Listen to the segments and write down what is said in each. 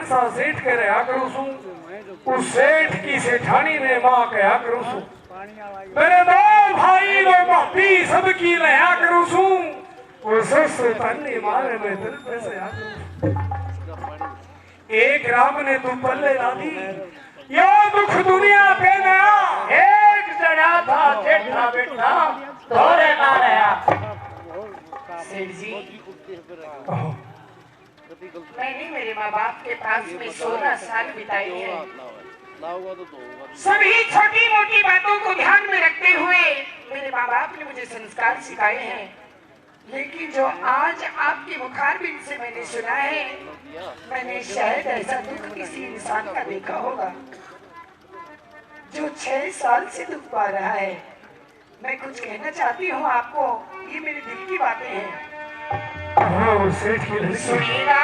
सा सेठ के रहा करूं सू, उस सेठ की सेठानी ने मां कहा करूं सू, मेरे दो भाई रो भाभी सबकी लया करूं सू, वो ससुर तन्ने मारे में दिल पे से आ करूं। एक राम ने तू पल्ले ला दी, यो दुख दुनिया पे नया, एक जड़ा था जेठा बेटा तोरे ना नया। सेठ जी, मैंने मेरे माँ बाप के पास में 16 साल बिताए हैं। सभी छोटी मोटी बातों को ध्यान में रखते हुए मेरे माँ बाप ने मुझे संस्कार सिखाए हैं, लेकिन जो आज आपके मुखारबिन से मैंने सुना है, मैंने शायद ऐसा दुख किसी इंसान का देखा होगा जो 6 साल से दुख पा रहा है। मैं कुछ कहना चाहती हूँ आपको, ये मेरे दिल की बातें हैं। सुनिएगा।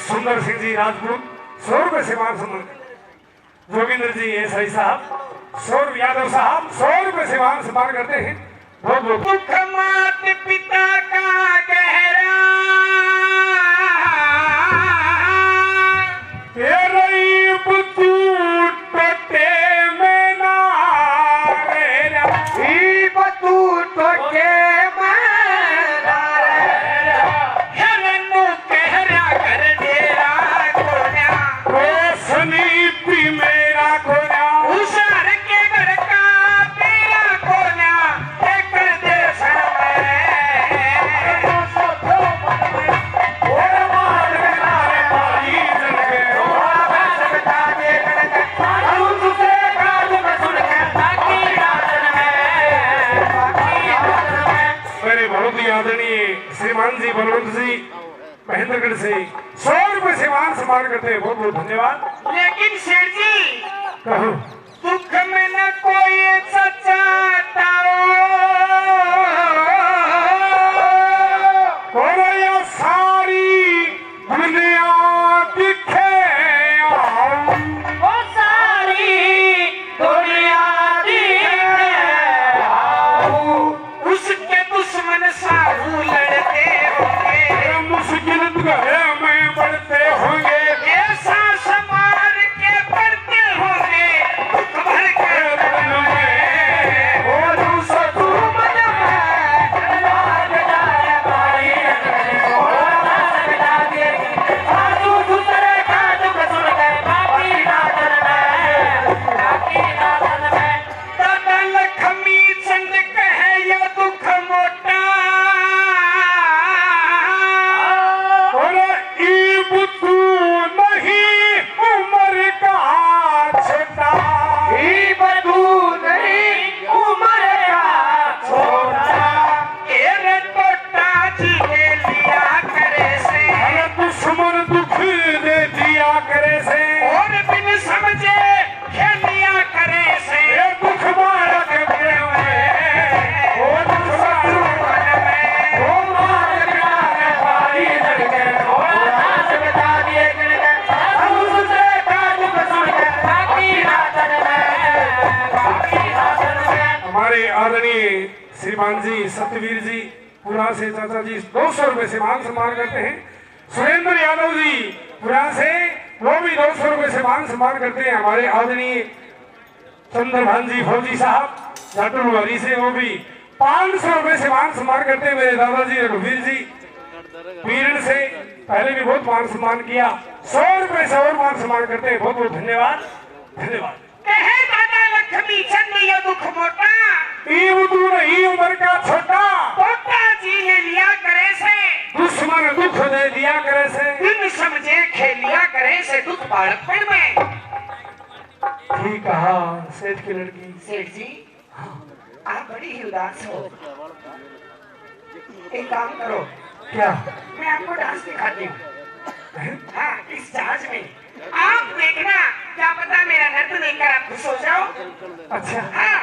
सुंदर सिंह जी राजपूत 100 रुपए से मान सम्मान, जोगिंदर जी एसआई साहब 100, यादव साहब 100 रुपए से मान सम्मान करते हैं। बहुत बहुत दुख मात पिता का गहरा, श्रीमान जी बलवंत जी महेंद्रगढ़ से 100 रुपए से मान सम्मान करते हैं। बहुत बहुत धन्यवाद। लेकिन शेर जी, कहो दुख में न कोई सचाता हो, सारी दुनिया दिखे वो सारी दुनिया दिखे, उसके दुश्मन साहू लड़ते होंगे, मुश्किल घर में बढ़ते होंगे, ऐसा समार के पड़ते होंगे, दुख भर के श्रीमान जी, सत्यवीर जी पुरा से चाचा जी 200 रुपए से मान सम्मान करते हैं। सुरेंद्र यादव जी पुरा से वो भी 200 रुपए से मान सम्मान करते हैं। हमारे आदरणीय चंद्रभान जी फौजी साहब जाटुलवारी से वो भी 500 रुपए से मान सम्मान करते हैं। मेरे दादाजी रघुवीर जी पीरण से पहले भी बहुत मान सम्मान किया, 100 रुपए से और मान सम्मान करते हैं। बहुत बहुत धन्यवाद, धन्यवाद। कहे दादा लक्ष्मी चंद ये दुख मोटा, तू नहीं उम्र का छोटा, पोता जी ने लिया करे से, दुश्मन दुख दे दिया करे से, दिन समझे खेलिया करे से दुख बालकपन में। ठीक कहा सेठ की लड़की। सेठ जी आप बड़ी ही उदास हो, एक काम करो, क्या? मैं आपको डांस दिखाती हूँ। हाँ, इस जहाज में आप देखना, क्या पता मेरा नृत्य देखकर आप खुश हो जाओ। अच्छा हाँ,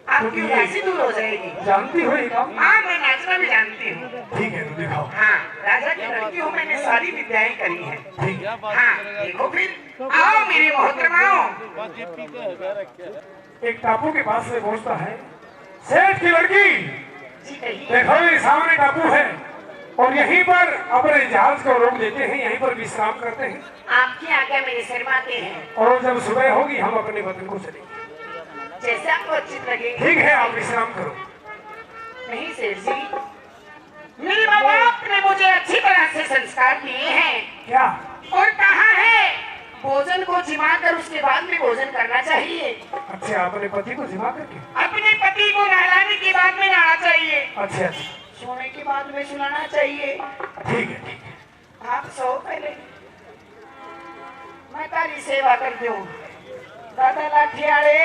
आपकी उदासी दूर हो जाएगी। जानती हो ये काम? हाँ, मैं नाचना भी जानती हूँ। ठीक है तो दिखाओ। हाँ, राजा की लड़की हूँ, मैंने सारी विद्याएं करी हैं। ठीक है। हाँ, देखो फिर, आओ मेरी मोहतरमाओं। एक टापू के पास से पहुंचता है सेठ की लड़की। जी कहिए। देखो ये सामने टापू है और यहीं पर अपने जहाज को रोक देते हैं, यहीं पर विश्राम करते हैं। आपकी आज्ञा मेरे शर्माते हैं। और जब सुबह होगी हम अपने वतन को चलेंगे। जैसे आपको उचित लगे। ठीक है, आप विश्राम करो। नहीं सेठ जी, मेरे माँ बाप ने मुझे अच्छी तरह से संस्कार दिए हैं। क्या? और कहा है भोजन को जिमा कर उसके बाद में भोजन करना चाहिए। अच्छा, अपने पति को जिमा करके? अपने पति को नहलाने के बाद में नहाना चाहिए। अच्छा अच्छा, सोने के बाद में सुलाना चाहिए। ठीक है ठीक है। आप सो पहले, मैं तारी सेवा कर दूं। दादा लाठियाड़े।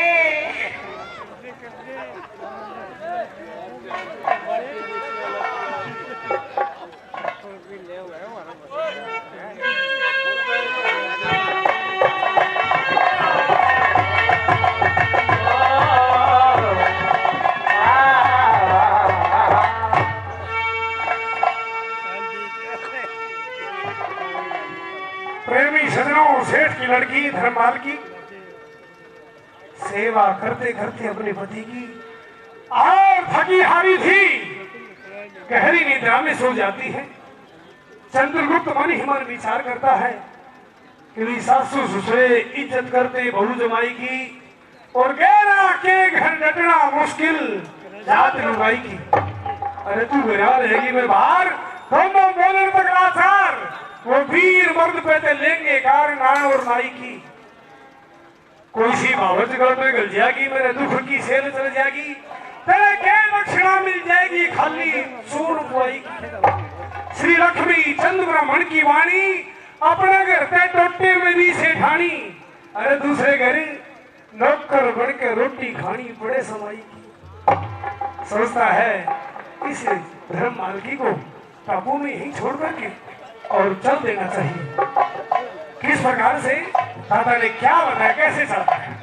प्रेमी सजनों, सेठ की लड़की धर्मपाल की सेवा करते करते अपने पति की और थकी हारी थी, गहरी निद्रा में सो जाती है। चंद्रगुप्त मन ही मन विचार करता है कि सासू ससुरे इज्जत करते बहू जमाई की और गैरा के घर डटना मुश्किल जात लुगाई की। अरे तू घरा रहेगी मैं बाहर, दोनों बोलर तक लाचार, वो वीर मर्द पे लेंगे कार नान और नाई की। कोई सी बावच गल में गल जाएगी, मेरे दुख की सेल चल जाएगी, तेरे के दक्षिणा मिल जाएगी खाली सोन बुआई की। श्री लक्ष्मी चंद ब्राह्मण की वाणी अपने घर ते टोटे में भी सेठानी। अरे दूसरे घर नौकर बन के रोटी खानी बड़े समाई की। सोचता है इस धर्म मालकी को टापू में ही छोड़ करके और चल देना चाहिए। किस प्रकार से दादा ने क्या बताया, कैसे चलता है?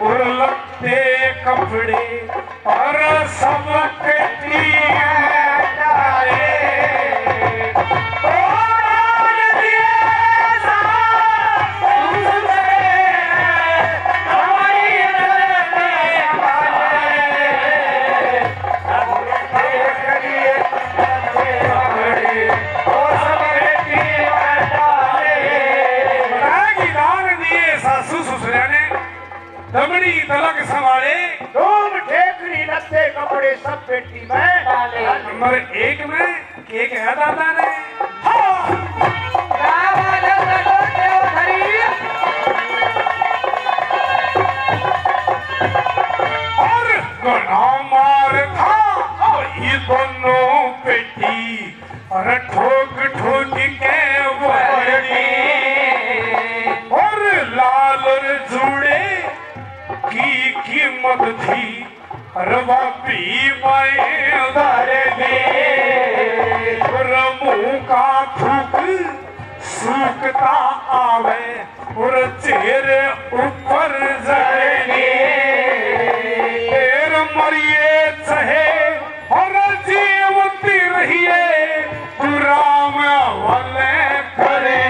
और लगते कपड़े और सब दमड़ी तलक संभाले, धूम ठेकरी लत्ते कपड़े सब पेटी में डाले। नंबर 1 में के कहा दादा ने? हाँ। घना मार था ये दोनों पेटी और ठोक ठोक के बरनी और लाल और जूड़े की कीमत थी रवा पी मैं धर दे मुंह का थूक सूखता आवे और चेहरे ऊपर जरने तेर मरिए चाहे और जीवती रहिए तू राम वाले करे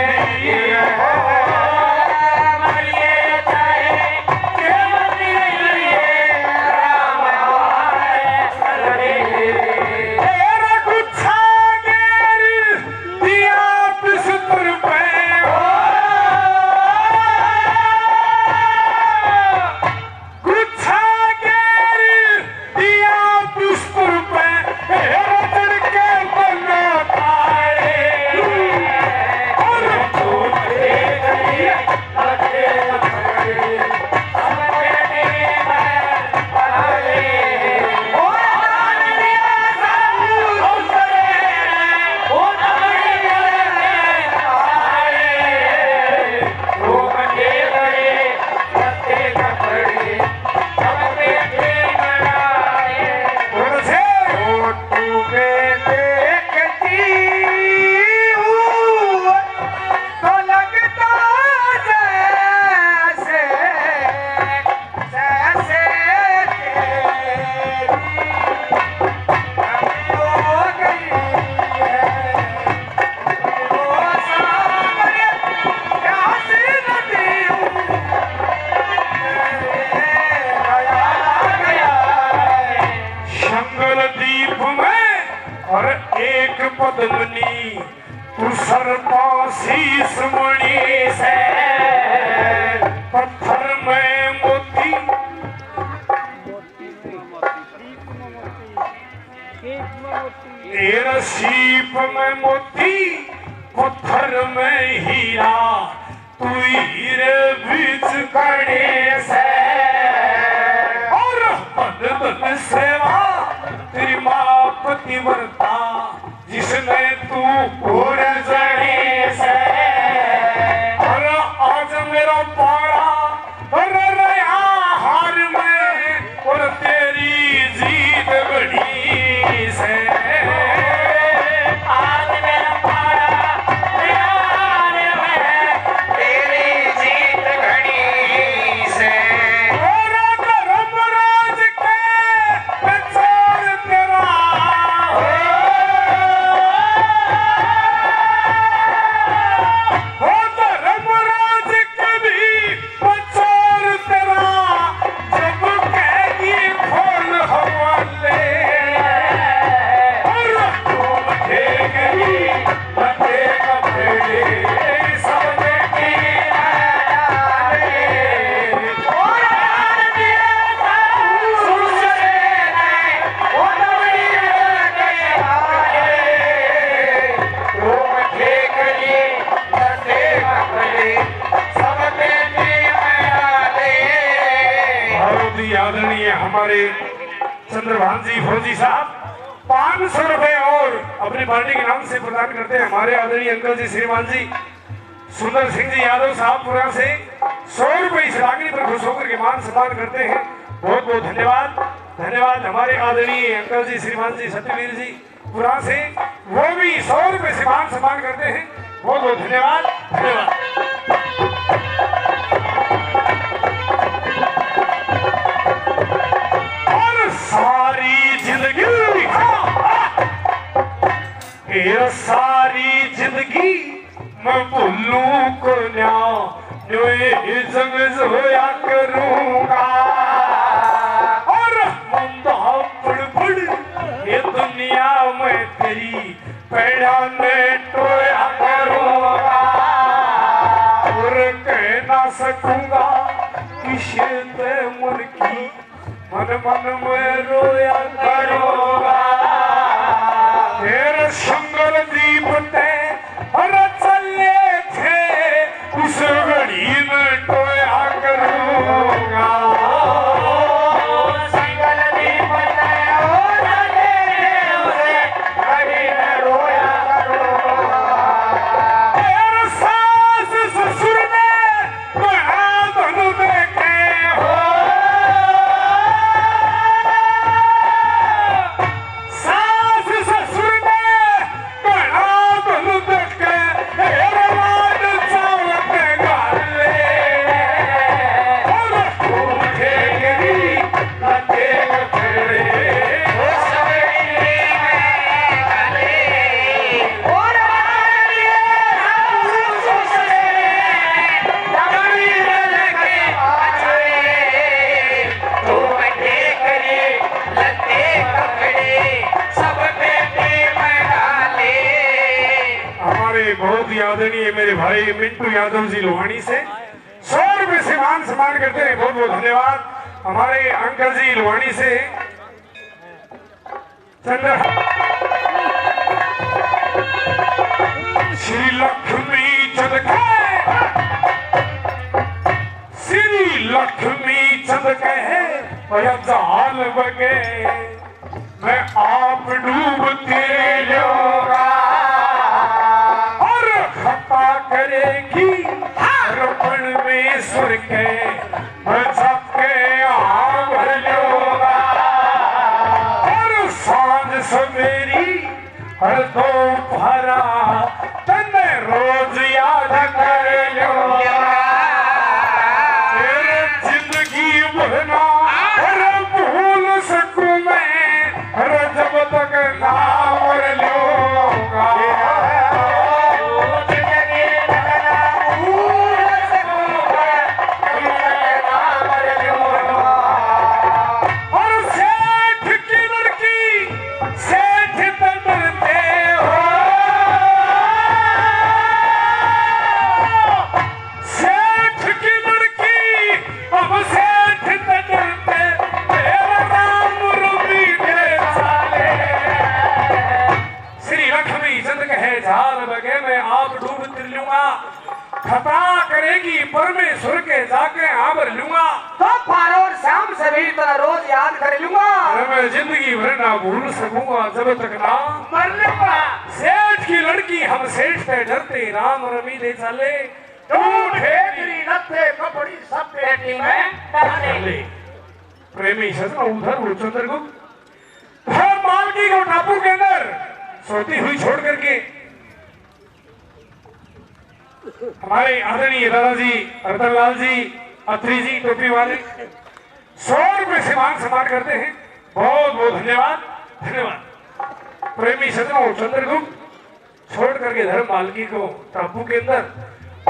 पद्मनी तू सरपासी मणि से पत्थर में मोती तेरा सीप में मोती पत्थर में हीरा तू हीरे बीच कड़े से और बदन सेवा तेरी माँ पतिव्रता जिसने तू पूर जड़े से और आज मेरा पारा और रया हार में और तेरी जीत बड़ी से आज मेरा पारा रया हार में तेरी जीत बड़ी से और धर्मराज के प्रचार तेरा आदरणीय हमारे चंद्रभान जी फौजी साहब 500 रुपए और अपनी पार्टी के नाम से प्रदान करते हैं हमारे आदरणीय अंकल जी श्रीमान जी सुंदर सिंह जी यादव साहब पुरा से 100 रुपए इस रागनी पर खुश होकर के मान सम्मान करते हैं। बहुत बहुत धन्यवाद। धन्यवाद हमारे आदरणीय अंकल जी श्रीमान जी सत्यवीर जी पुरा से वो भी 100 रुपए से मान सम्मान करते हैं। बहुत बहुत धन्यवाद। धन्यवाद। सारी जिंदगी सारी जिंदगी मैं भूलूं को जंग जोया करूंगा और मुंदा पड़ ये दुनिया में तेरी पैड़ा में टोया करूंगा और कह ना सकूंगा किसी मन की मन मन में रोया करूंगा तेरे संगल दीप ते हर चले थे उस घड़ी में टोया करूंगा संगल दीप आदरणीय मेरे भाई मिंटू यादव जी लोहानी से 100 रुपए से मान सम्मान करते हैं। बहुत बहुत धन्यवाद। हमारे अंकल जी लोहानी से श्री लक्ष्मी चंद श्री लक्ष्मी चंद कहे जाल बगे मैं आप डूबते लोगा और खपा करेगी रोपण में सुर के के आम लोगा और सांझ सवेरी हर दो भरा तन रोज याद कर लोगा तेरे जिंदगी भरना भूल सकूं मैं जब तक नाम लूंगा और सेठ की लड़की सेठ तड़पते हो सेठ की लड़की अब सेठ तड़पते कहे झाल बगे मैं आप डूब तिर लूंगा खता करेगी परमेश्वर के जाके आबर लूंगा तो पारो और शाम सभी तरह रोज याद कर लूंगा मैं जिंदगी भर ना भूल सकूंगा जब तक ना मर लूंगा। सेठ की लड़की हम सेठ से डरते राम रमी दे चले ठेकरी लत्ते कपड़ी सब पेटी में चले प्रेमी सजना उधर वो चंद्रगुप्त हर मालकी को टापू के अंदर सोती हुई छोड़ करके हमारे आदरणीय दादाजी रतनलाल जी अत्री जी टोपी वाले 100 रुपए से मान सम्मान करते हैं। बहुत बहुत धन्यवाद धन्यवाद। प्रेमी सजनों चंद्रगुप्त छोड़ करके धर्म मालकी को टापू के अंदर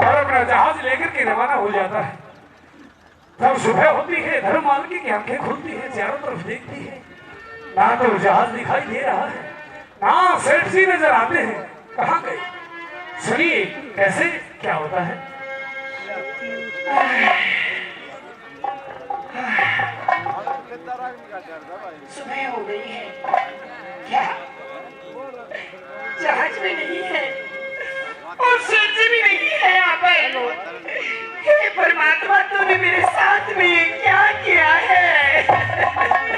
और अपना जहाज लेकर के रवाना हो जाता है। तब सुबह होती है धर्म मालकी की आंखें खुलती है चारों तरफ देखती है ना तो जहाज दिखाई दे रहा है हाँ सेठ जी नजर आते हैं। कहाँ गए सुनिए कैसे क्या होता है। सुबह हो गई है क्या जहाज में नहीं है और सेठ जी भी नहीं है यहाँ पर। हे परमात्मा तूने मेरे साथ में ये क्या किया है।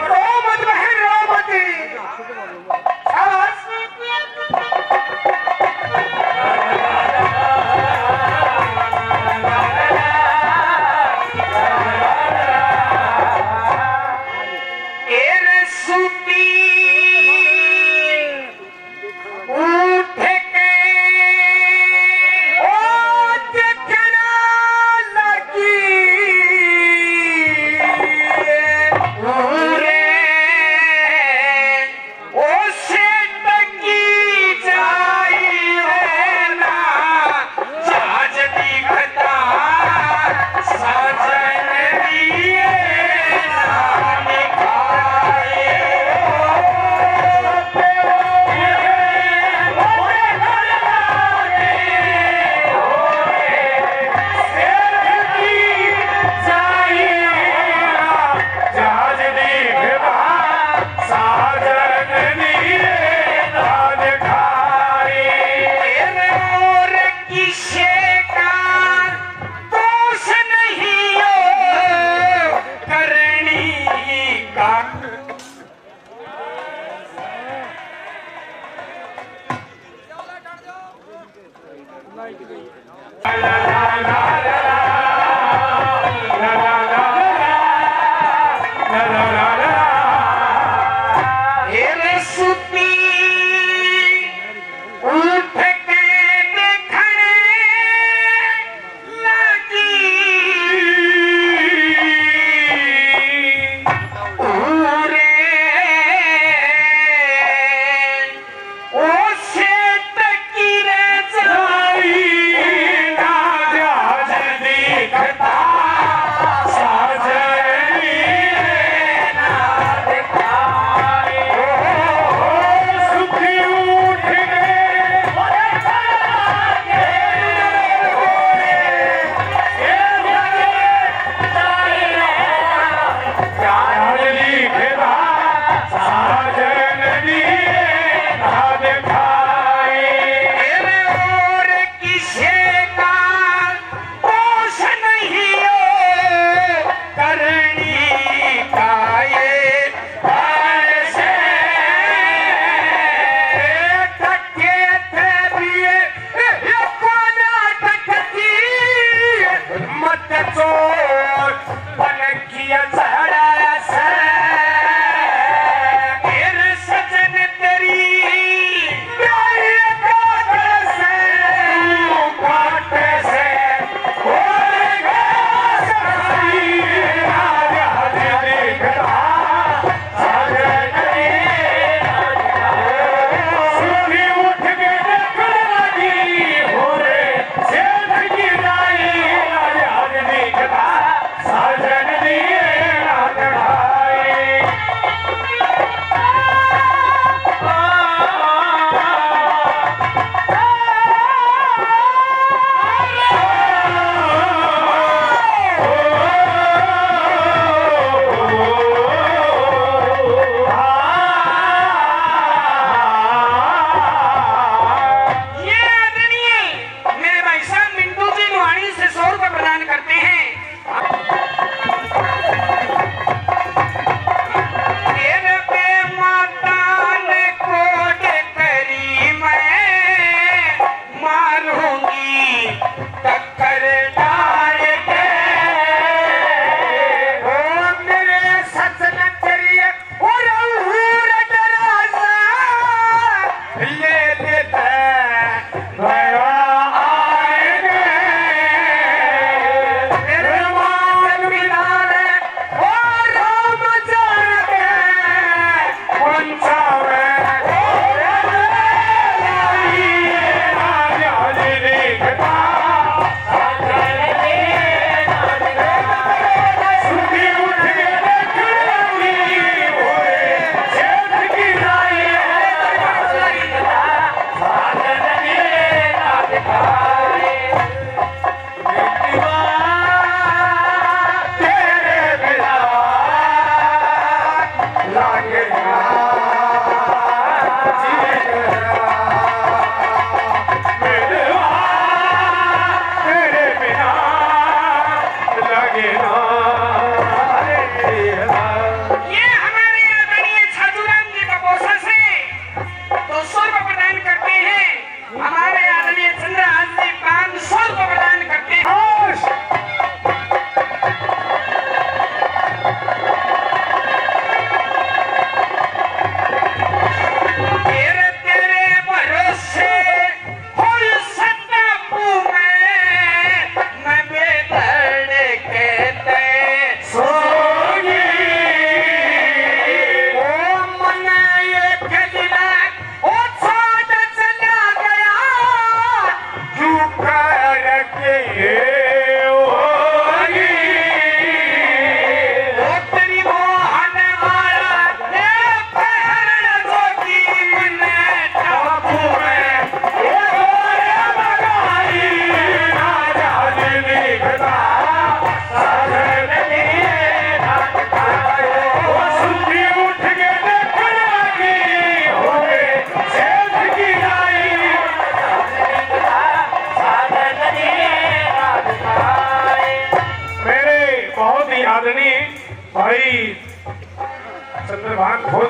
रो मत बहन रो मत।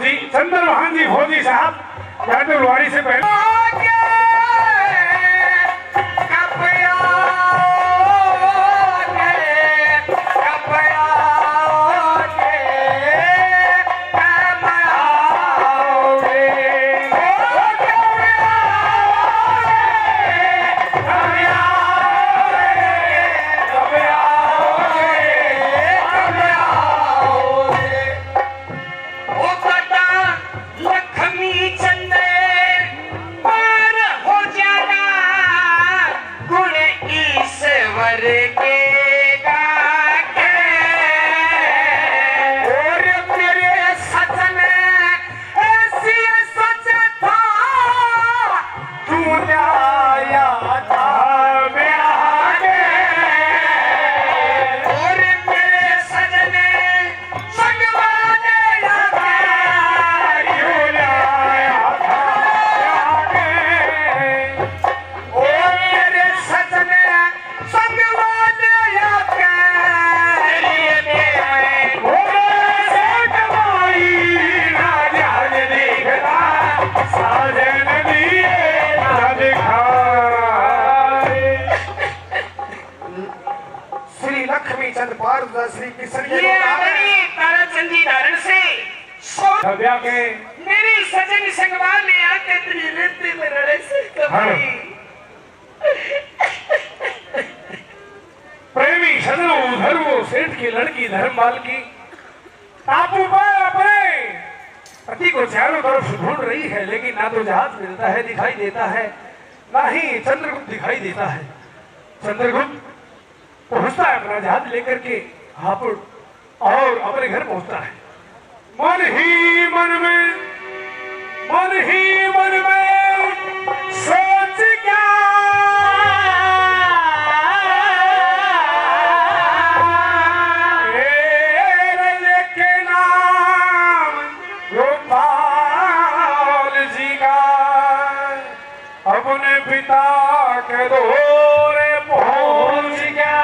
फौजी चंद्रभान जी फौजी साहब जाटुलवाड़ी से पहले श्री किशन के मेरी सजन संगवार में आके तेरी रेती में रड़े से कभी प्रेमी सजनो उधर वो सेठ की लड़की धर्मपाल की टापू पर अपने पति को चारों तरफ ढूंढ रही है, लेकिन ना तो जहाज मिलता है दिखाई देता है, ना ही चंद्रगुप्त दिखाई देता है। चंद्रगुप्त पहुंचता है अपना जहाज लेकर के हापुड़ और अपने घर पहुंचता है। मन ही मन में सोच क्या के नाम गोपाल जी का अपने पिता के दौरे पहुंच गया।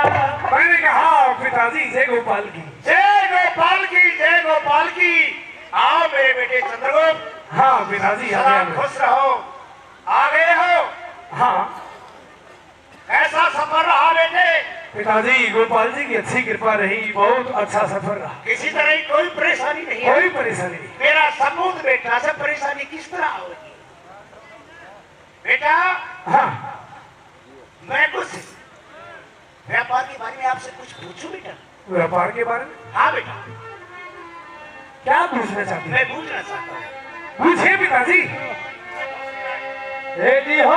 मैंने कहा पिताजी जय गोपाल की, जय गोपाल की, जय गोपाल की। आओ मेरे बेटे चंद्रगुप्त। हाँ पिताजी खुश रहो, आ गए हो। हाँ कैसा सफर रहा बेटे? पिताजी गोपाल जी की अच्छी कृपा रही, बहुत अच्छा सफर रहा, किसी तरह की कोई परेशानी नहीं? कोई परेशानी नहीं। मेरा सबूत बेटा से परेशानी किस तरह होगी बेटा? हाँ मैं कुछ व्यापार के बारे में आपसे कुछ पूछूं बेटा? व्यापार के बारे में? हाँ बेटा। क्या पूछना चाहते हैं? मैं पूछना चाहता हूँ। पूछिए पिताजी। रेडी हो?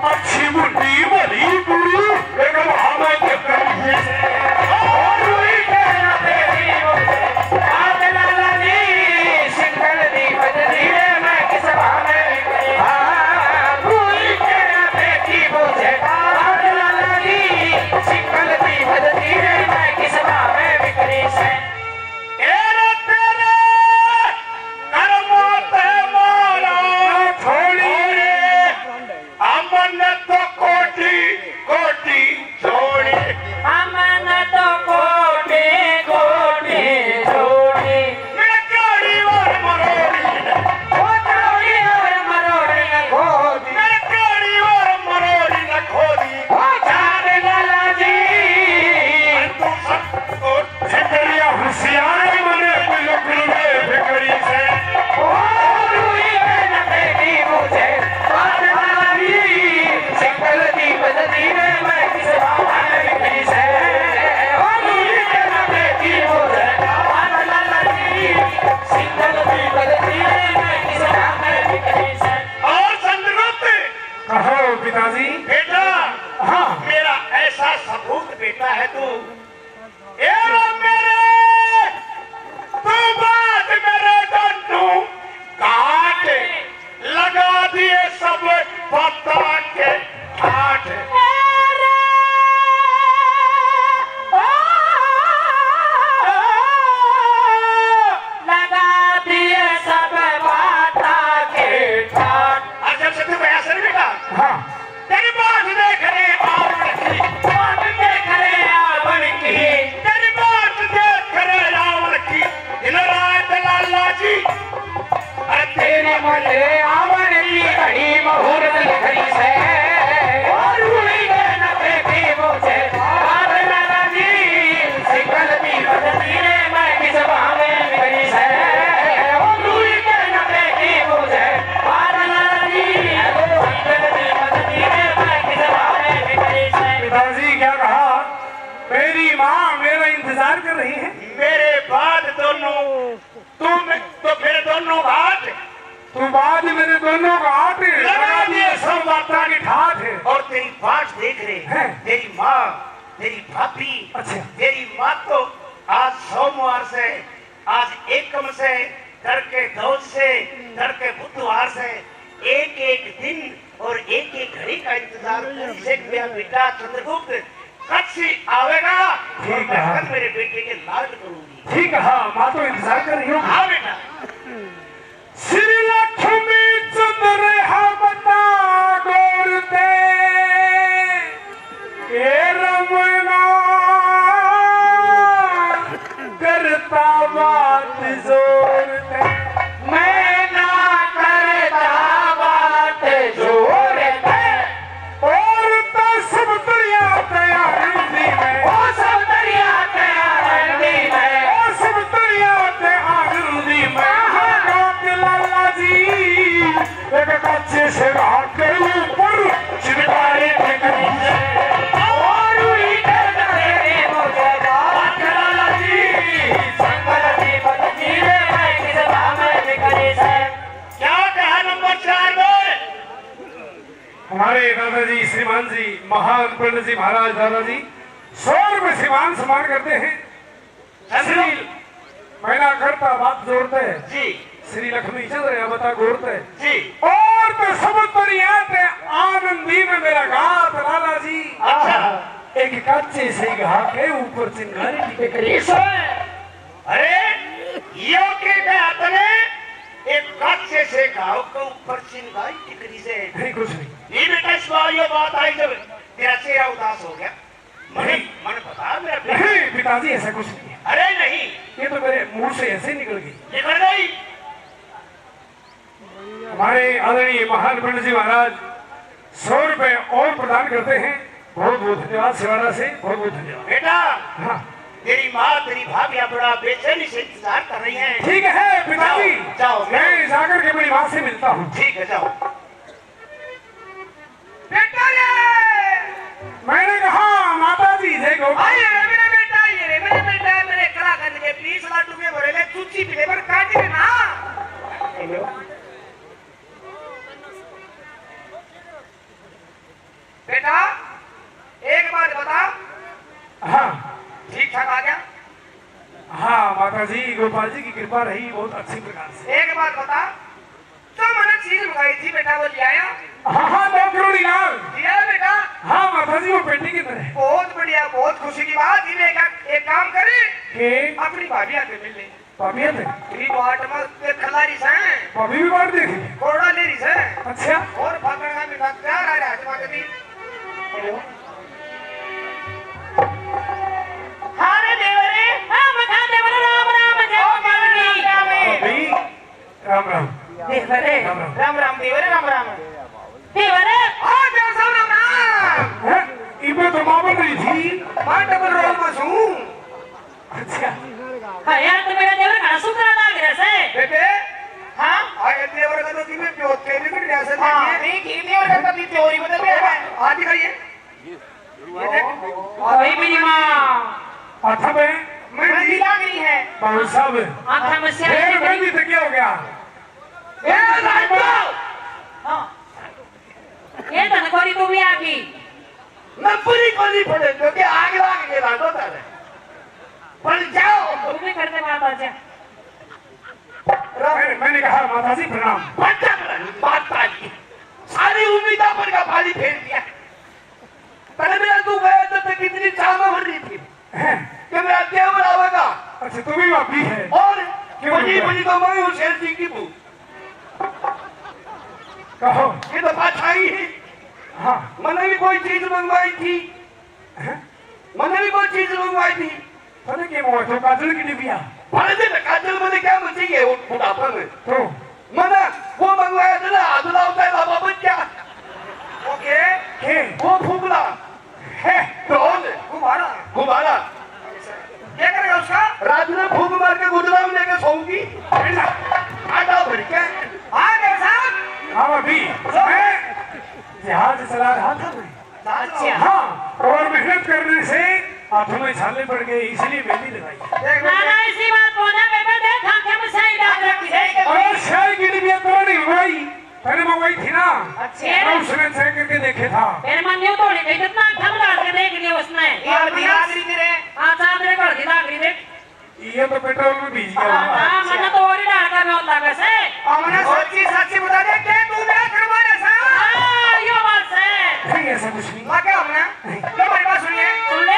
अच्छी बुढ़ी भली बुढ़ी पिताजी। बेटा हाँ मेरा ऐसा सबूत बेटा है तू। ए मेरे तू बात मेरे दोनों काट लगा दिए सब पता के ठाठ। लगा दिए सब बाता के ठाट। जब से तू ऐसा नहीं बेटा हाँ तेरी बात देख रहे आवण की, बात देख रहे आवण की, तेरी बात देख रहे आवण की। दिन रात लाला जी अरे तेरे मोले आवण की घड़ी मुहूर्त घड़ी से और हुई के नफे की मुझे बात लाला जी सिकल की बदनी रे मैं किस भावे घड़ी से और हुई के नफे की मुझे बात लाला जी सिकल की बदनी रे मैं किस भावे घड़ी से। पिताजी क्या कहा? मेरी माँ मेरा इंतजार कर रही है। मेरे बाद दोनों तुम तो मेरे दोनों घाट तू बाद मेरे दोनों का हाथ लगा दिए सब बाता की ठाठ है। और तेरी बाट देख रहे हैं। तेरी माँ तेरी भाभी। अच्छा तेरी माँ तो आज सोमवार से आज एकम से करके दौज से करके बुधवार से एक एक दिन और एक एक घड़ी का इंतजार करी से मेरा बेटा चंद्रगुप्त कब से आवेगा और ठीक मैं है। कल मेरे बेटे के लाड करूंगी। ठीक है। हाँ माँ तो इंतजार कर रही हूँ। हाँ बेटा श्री लक्ष्मी चंद्र बता गोरते के रमना करता बात जोरते मैं ना करता बात जोरते और तो सब दरिया तैयार में ओ सब दरिया तैयार में ओ सब दरिया तैयार में लाला जी एक कच्चे से रात के ऊपर चिंगारी टिकरी से और उड़ी के तेरे मुझे बात लाला जी संगल की बदनी रे मैं किस भावे बिखरी से। क्या कहा नंबर 4 में? हमारे दादाजी श्रीमान जी महान पंडित जी महाराज दादाजी 100 रुपए श्रीमान सम्मान करते हैं। श्री मैना करता बात जोड़ते हैं जी श्री लक्ष्मी चंद्र बता गोरते जी और तो सब परियाते आनंदी में मेरा गात लाला जी। अच्छा एक कच्चे से घा के ऊपर चिंगारी बिखरी से अरे यो के बात ने एक कच्चे से घाव के ऊपर चिंगारी टिकरी से नहीं कुछ नहीं। ये बेटा इस बार ये बात आई जब तेरा चेहरा उदास हो गया। मन बता मेरा बेटा। नहीं पिताजी ऐसा कुछ नहीं है। अरे नहीं ये तो मेरे मुंह से ऐसे निकल गई। निकल गई। हमारे आदरणीय महान पंडित जी महाराज 100 रुपए और प्रदान करते हैं। बहुत बहुत धन्यवाद शिवाना से बहुत बहुत धन्यवाद। बेटा हाँ तेरी माँ तेरी भाभी बड़ा बेचैनी से इंतजार कर रही हैं। ठीक है पिताजी जाओ, मैं जाकर के मेरी माँ से मिलता हूँ। ठीक है जाओ। बेटा रे मैंने कहा माता जी जय गौ आइए रे मेरा बेटा ये रे मेरा बेटा मेरे कलाकंद के 20 लाडू में भरेले चूची पीले पर काट के ना। बेटा एक बात बता हाँ ठीक ठाक आ गया। हाँ माता जी गोपाल जी की कृपा रही बहुत अच्छी प्रकार से। एक बात बता जो मैंने चीज मंगाई थी बेटा वो ले आया? हाँ हाँ 2 करोड़ इनाम। दिया बेटा? हाँ माता जी वो पेटी की तरह। बहुत बढ़िया बहुत खुशी की बात। ये एक काम करे के अपनी भाभी आके मिल ले। भाभी आते तेरी बाट में ते खलारी से भाभी भी बात देखी। कोड़ा ले रही से अच्छा और फाकड़ का मिला प्यार आ रहा है तुम्हारे भी। हारे देवरे हम खा देवर राम राम जय पावनी भाभी राम राम देवरे राम राम। राम राम देवरे राम राम देवरे आ देव सब राम राम। हैं? इबे तो माँ बन रही थी। मां डबल रोल में हूं। अच्छा हां यार तो मेरा देवर खाना सुकरा लाग रहा से बेटे। हां आए देवर का तो की में प्योर के निकल गया से नहीं की देवर का कभी प्योरी बदल गया है। आ दिखाइए भाई मेरी मां अच्छा मैं मेहंदी लग रही है बाबू साहब आंखों में से मेहंदी तो क्या हो गया? ए राइटो हां ये धनकोरी तू भी आगी मैं पूरी कोली पड़े क्योंकि आग लाग के रातो तारे पर जाओ तू भी करते माता जी मैंने कहा माता जी प्रणाम। माता जी सारी उम्मीदा पर का पानी फेर दिया। पहले मेरा तू गया तो कितनी चामा भर रही थी कि मेरा देवर आवेगा। अच्छा तू भी भाभी है और क्यों बड़ी बड़ी तो मैं हूँ शेर सिंह की बू। कहो ये तो बादशाही है। हाँ मैंने भी कोई चीज मंगवाई थी। मैंने भी कोई चीज मंगवाई थी। पता क्या हुआ तो काजल की डिबिया भले दिन काजल मैंने क्या चाहिए वो बुढ़ापा में तो मैंने वो मंगवाया था ना आदुला होता है बाबा बच्चा ओके के वो फूकला है ड्रोन गुब्बारा गुब्बारा क्या करेगा उसका रात में फूक मार के गुजरा में लेके सोऊंगी आटा भर के हाँ देव साहब हाँ भाभी मैं जहाज चला रहा था मैं। अच्छा हाँ और मेहनत करने से हाथों में छाले पड़ गए इसलिए मेहंदी लगाई। ना ना इसी बात बोला बेटा देख आंखें में सही डाल रखी है और शाय की डिबिया तो नहीं मंगवाई पहले मंगवाई थी ना। अच्छा मैं उसने चेक करके देखे था। फिर मन न्यू तोड़ी गई कितना आंखें डाल के देख लिया उसने यार दिलागरी तेरे हाँ चादरे कर दी लागरी देख ये तो पेट्रोल में भीज गया होगा। हाँ मन तो और ही डाल कर मैं होता वैसे हमने सच्ची सच्ची बता दे के तू मैं करवाने सा हाँ यो बात है नहीं ऐसा कुछ नहीं। लगे हमने ये मेरी बात सुनिए सुन ले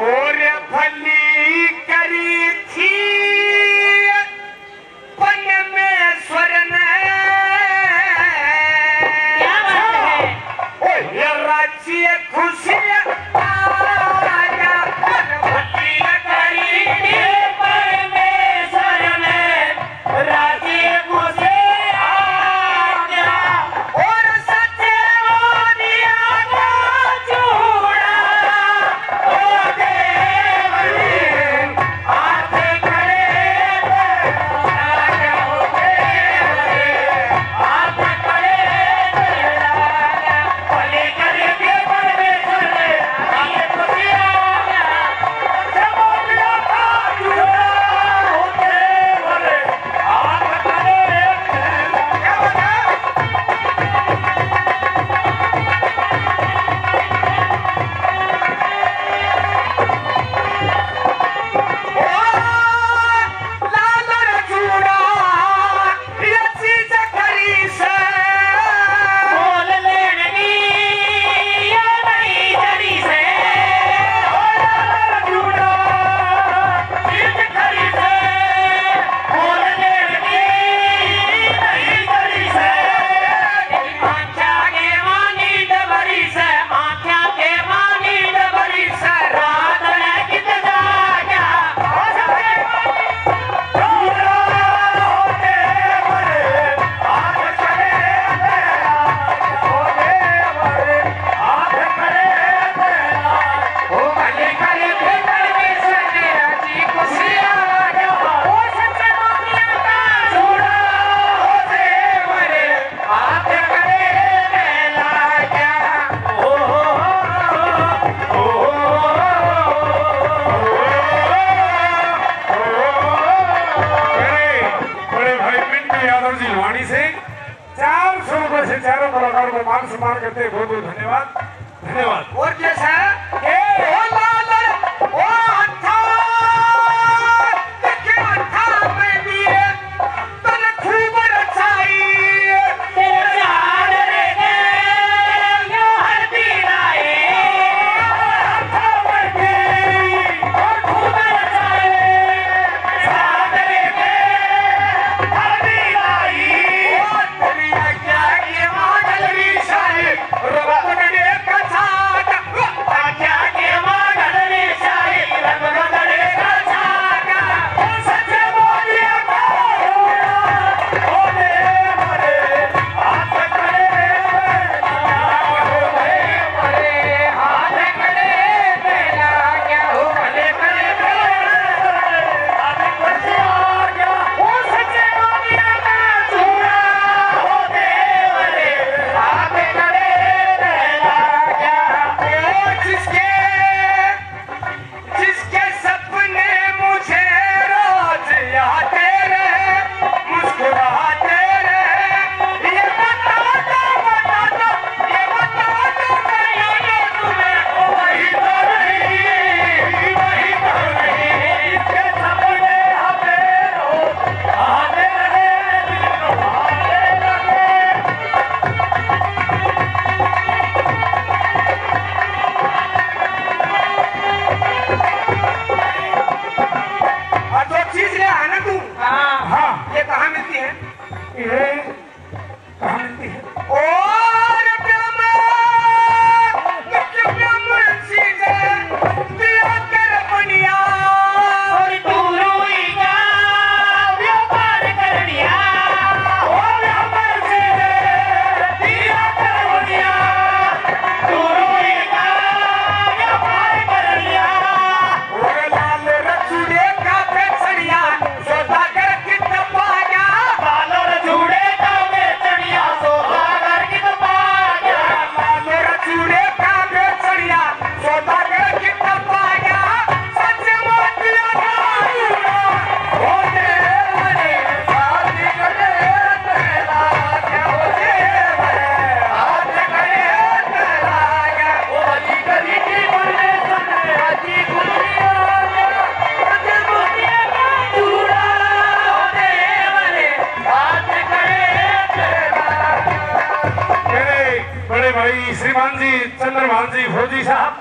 और फली करी थी परमेश्वर ने क्या बात है ये राज्य खुशी आया फली करी थी परमेश्वर ने राज्य खुशी आया और सच्चे मोदिया का चूड़ा ओ देवरी हाथ खड़े राजा हो देवरी हाथ खड़े राजा भले करे के परमेश्वर ने राज्य खुशी आया सच्चे मोदिया का चूड़ा ओ देवरी हाथ खड़े क्या बता लाल चूड़ा रसी जखरी से बोल लेनी ये नहीं जरी से लाल चूड़ा रसी जखरी से बोल लेनी नहीं जरी से आँखा के मानी डबरी से आँखा के मानी डबरी से रात ने कित जागा चूड़ा होते बड़े हाथ खड़े होते बड़े हाथ खड़े ओ भले करे थे परमेश्वर ने राजी खुशी आ गया ओ सच्चे मोतिया का चूड़ा होते बड़े हाथ करे ला गया बड़े भाई पिंटू यादव जी लुहानी से 400 रुपए से चारों कलाकारों को मान सम्मान करते हैं। बहुत बहुत धन्यवाद धन्यवाद। और कैसा ओ लाल ओ अच्छा देखे अच्छा में दिए तन खूब रचाई तेरे चार रे के यो हर पीराए और खूब रचाए साथ रे के हर पीराई तेरी आज्ञा की मांगल भी शाही श्रीमान जी चंद्रभान जी फौजी साहब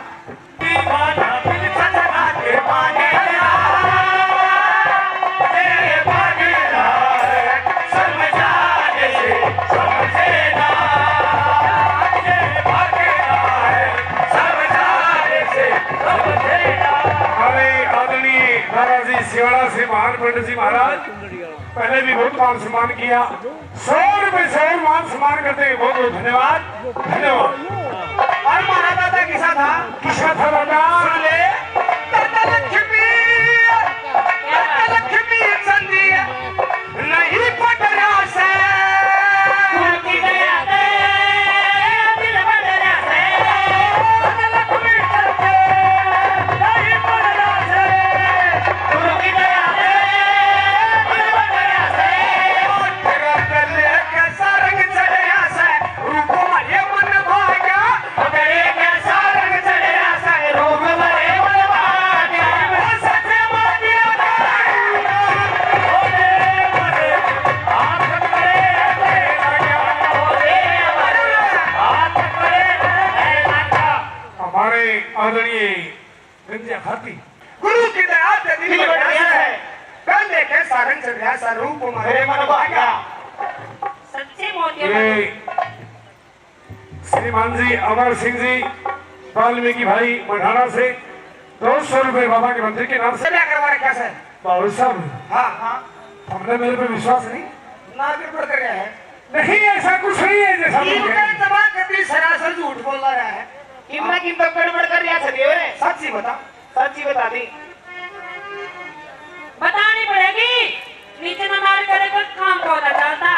सिवाड़ा से महान पंडित जी महाराज पहले भी बहुत मान सम्मान किया। 100 रुपए से और मान सम्मान करते हैं। बहुत बहुत धन्यवाद धन्यवाद। और महाराज दादा किसा था दादा लक्ष्मी संधि नहीं पटरा से आदरणीय गंजा खाती गुरु की दया से दिल बढ़ गया है। कल देखे सारंग चढ़ गया सा रूप हमारे मन भागा। सच्चे मोती श्रीमान जी अमर सिंह जी वाल्मीकि भाई मढ़ाना से 200 रुपए बाबा के मंदिर के नाम से क्या करवा रखा है बाबू साहब। हाँ हाँ हमने मेरे पे विश्वास नहीं ना गड़बड़ कर रहा है। नहीं ऐसा कुछ नहीं है जैसा ये जमा कभी सरासर झूठ बोल रहा है। कितना कितना गड़बड़ कर रहा है देवरे सच्ची बता दी बतानी पड़ेगी। नीचे न मार करेगा काम को ना चलता।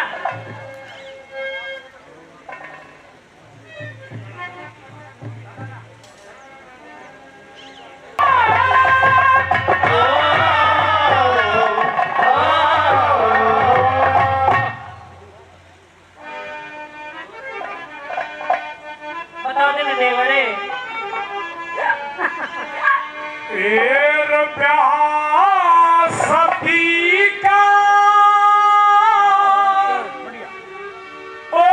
बताओ देने देवरे सती का ओ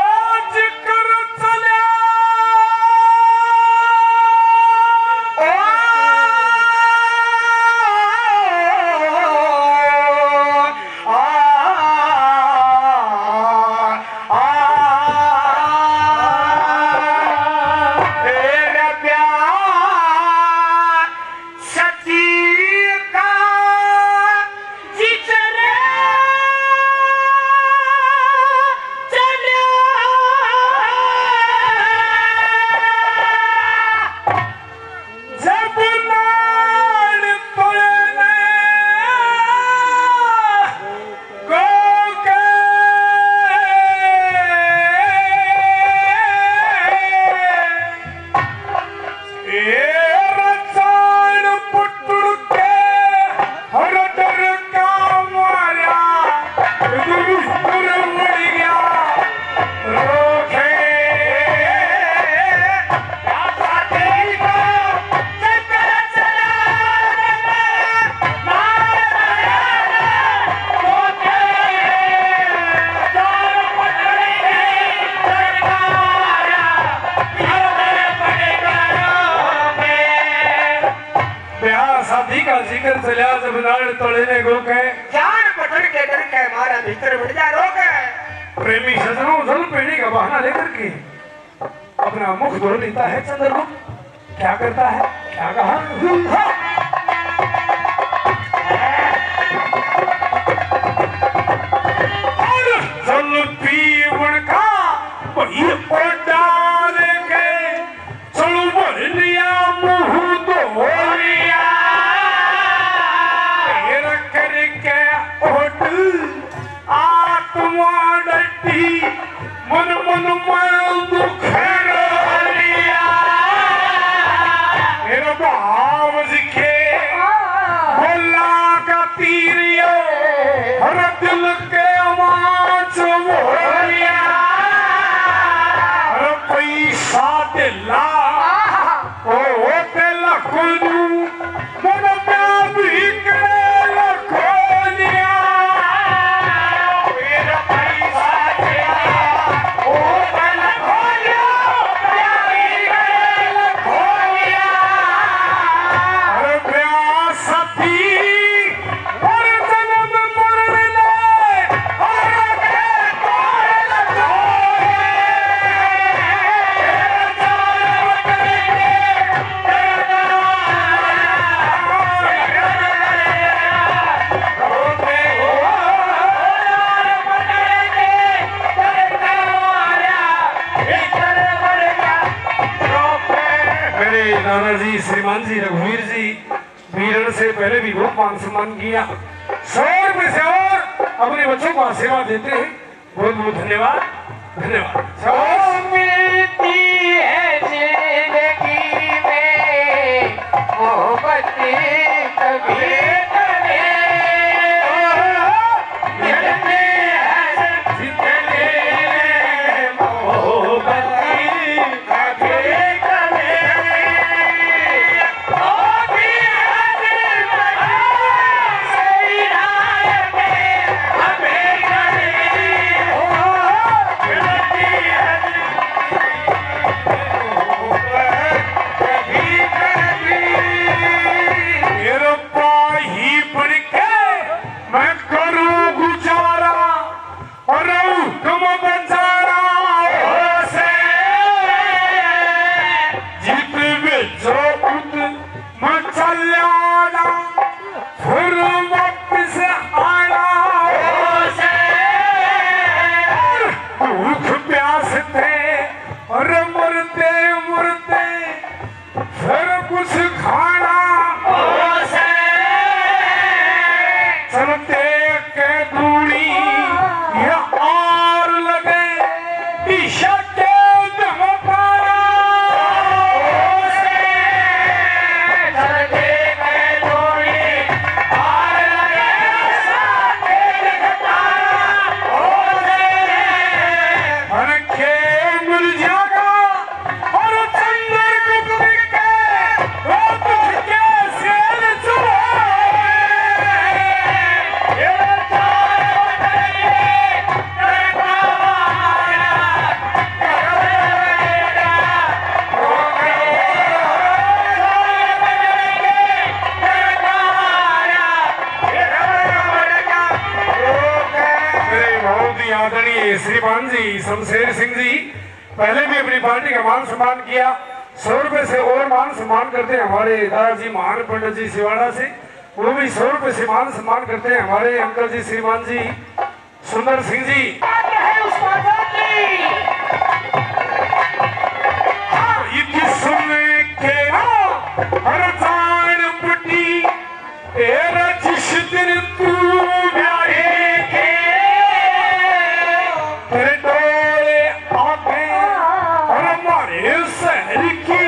जिक्र चला जिक्र चलिया जब नाड़ तोड़े ने गो के जान पटड़ के डर के मारा भीतर बढ़ जा रोक प्रेमी सजनों जल पीने का बहाना लेकर के अपना मुख धो लेता है चंद्रगुप्त। क्या करता है क्या कहा और जल पीवण का वही डाल के चलो भर लिया मुंह धो लिया आत्मा डटी मन मन में दुख लिया मेरा भाव दिखे वीरण से पहले भी बहुत मान सम्मान किया। 100 रुपए से और अपने बच्चों को आशीर्वाद देते हैं। बहुत बहुत धन्यवाद, धन्यवाद। मिलती है जिंदगी में मोहब्बत कभी कभी मिलती है जिंदगी में मोहब्बत कभी कभी होती है जिंदगी सही राह पे हमें कभी मिलती है मेरे पाही पड़ के मैं करूं गुजारा और तुम बचारा से जीत बेचो खुद मैं चल आना फिर वापस आना से भूख प्यास थे और मरते मरते फिर कुछ खाना चलते के दूरी या और लगे ईशा के धमकारा चलते गए दूरी और लगे साथे दिखारा हर के मिल जाएगा और चंदर गुप्त के वो तुझ के शेर चुराए आदरणीय श्रीमान जी शमशेर सिंह जी पहले भी अपनी पार्टी का मान सम्मान किया। 100 रुपए से और मान सम्मान करते हैं हमारे दादाजी महान पंडित जी सिवाड़ा से, वो भी 100 रुपए से मान सम्मान करते हैं हमारे अंकल जी श्रीमान जी सुंदर सिंह जी। हर जान पट्टी तेरा जिस दिन तू ब्याहे थे तेरे डोले आगे और हमारे शहर की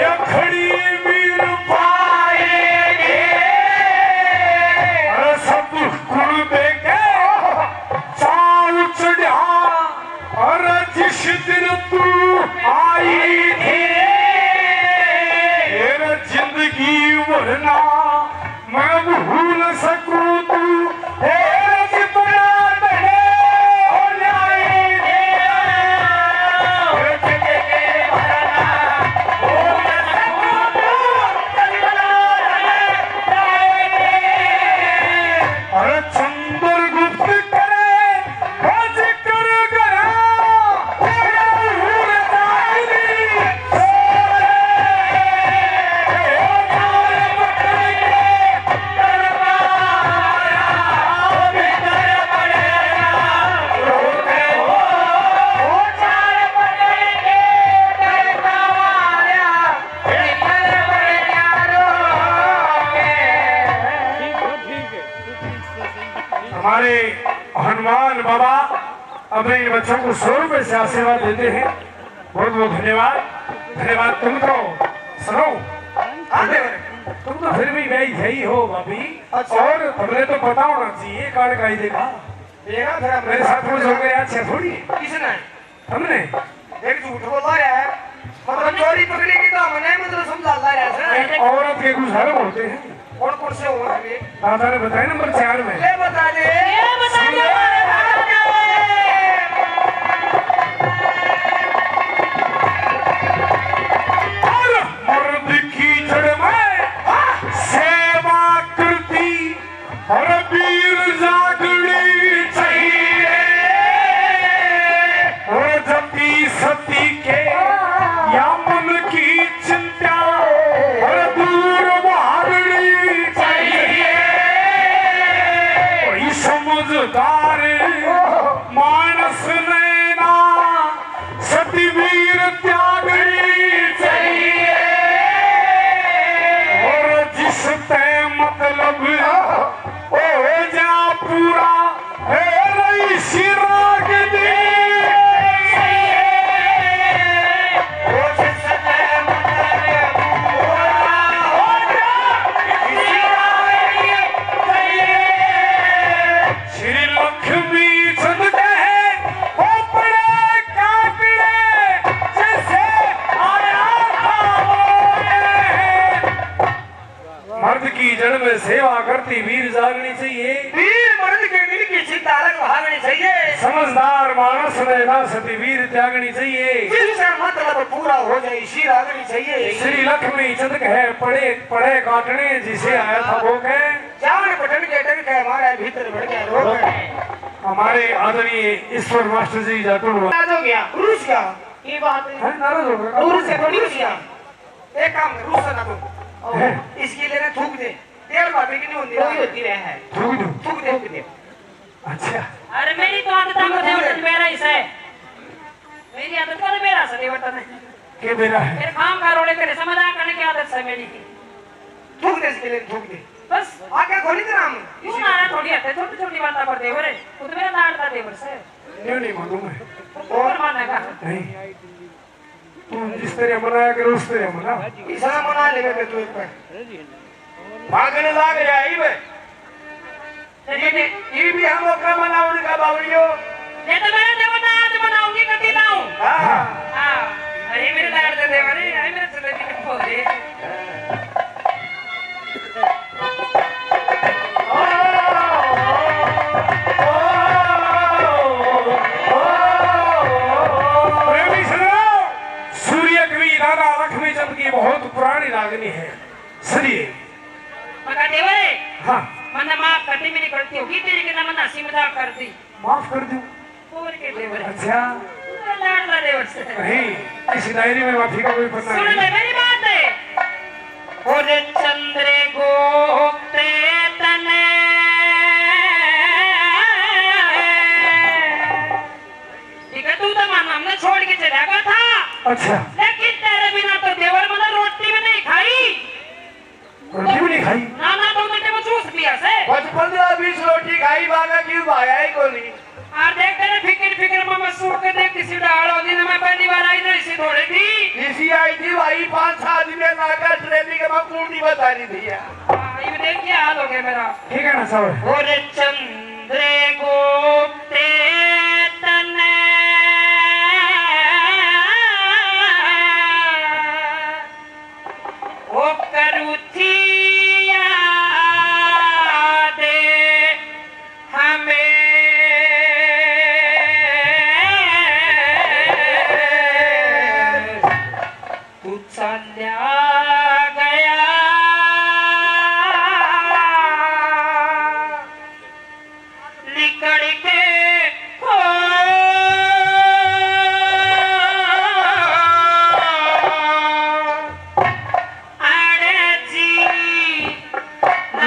या खड़ी वीर पाएंगे और सब कुल देके चाल चढ़ा और जिस दिन तू आई थी तेरा जिंदगी वरना मैं भूल सकूं तू तेरा जितना बड़े हो जाए तेरा जिंदगी वरना भूल सकूं तू अरे चंद्र गुप्त करे खोज कर गया तेरा भूल जाएगी हमारे हनुमान बाबा अपने इन बच्चों को 100 रुपए से आशीर्वाद देते हैं। बहुत बहुत धन्यवाद, धन्यवाद। तुम तो सुनो, तुम तो फिर भी गई गई हो भाभी। और हमने तो पता होना चाहिए कार्ड का ही देखा मेरे साथ कुछ हो गया। अच्छा थोड़ी किसने हमने एक झूठ बोला है, मतलब चोरी पकड़ी की तो हमने मतलब समझा ला रहा है। औरत के गुजारे होते हैं। कौन कौन से हुआ है? दादा ने बताया नंबर 4 में। ले बता दे। मर्द की जड़ में सेवा करती और वीर जागनी चाहिए और जती सती के या मन की चिंता और दूर भागनी चाहिए। कोई समझदार मानस नैना सती वीर त्यागनी चाहिए और जिस की जन्म में सेवा करती वीर जागनी चाहिए। वीर मर्द के दिल की चिंता अलग भागनी चाहिए। समझदार मानस में ना सती वीर त्यागनी चाहिए। जिसका मतलब पूरा हो जाए शीर आगनी चाहिए। श्री लक्ष्मी चंद कहे पड़े पड़े काटने जिसे आया था वो कहे जान पटन के डर के हमारे भीतर बढ़ गया रोग है। हमारे आदरणीय ईश्वर मास्टर जी जाटुड़ नाराज हो गया रूस का ये बात है। नाराज हो गया रूस से थोड़ी रूस गया एक काम कर रूस ना तू इसके लिए थूक दे देर बातें की नहीं होती है थूक दे। अच्छा अरे मेरी तो आदत है देवतन मेरा ही है। मेरी आदत का मेरा से देवतन है के मेरा है मेरे काम का रोड़े करे समाधान करने की आदत है मेरी। थूक दे इसके लिए थूक दे बस आगे खोली तेरा हम तू नारा थोड़ी है छोटी छोटी बातें कर देवर है तू तो मेरा लाडता देवर से नहीं मालूम है और मानेगा नहीं तू जिस तरह मनाया करो उस तरह मना। इसा मना लेवे मैं तू एक बार भागने लाग जाई बे ये भी हम ओकरा मनावन का बावड़ियो ये तो मेरा देवता आज मनाऊंगी कभी ना हूं। हां हां अरे मेरे लाडते देवर है अरे मेरे चले जी को दे लक्ष्मी चंद की बहुत पुरानी रागनी है सुनिए। मगर देवर हाँ मन्ना माफ करती मेरी गलती होगी तेरी के नाम हंसी मजाक कर दी माफ कर दूं। और के देवर अच्छा लाडला देवर से नहीं इस डायरी में माफी का कोई पता सुन नहीं। ले मेरी बात है और चंद्रे गोप्ते तने ठीक है तू तो मानो हमने छोड़ के चला गया था। अच्छा लेकिन तेरे बिना तो देवर मना रोटी में नहीं खाई रोटी भी नहीं खाई ना ना 2 घंटे में चूस लिया से 15-20 रोटी खाई भागा क्यों भागा ही को नहीं। और देख तेरे फिक्र में मसूर के देख किसी डाल होती ना मैं पहली बार आई ना इसी थोड़ी थी इसी आई थी भाई 5-7 दिन में नाका ट्रेनिंग के मैं पूरी बता रही थी यार। ये देख क्या हाल हो गया मेरा। ठीक है ना सब और चंद्रे गोप्ते तने ओ करुथिया दे हमें तू चल्या गया लिकड़ के हो अरे जी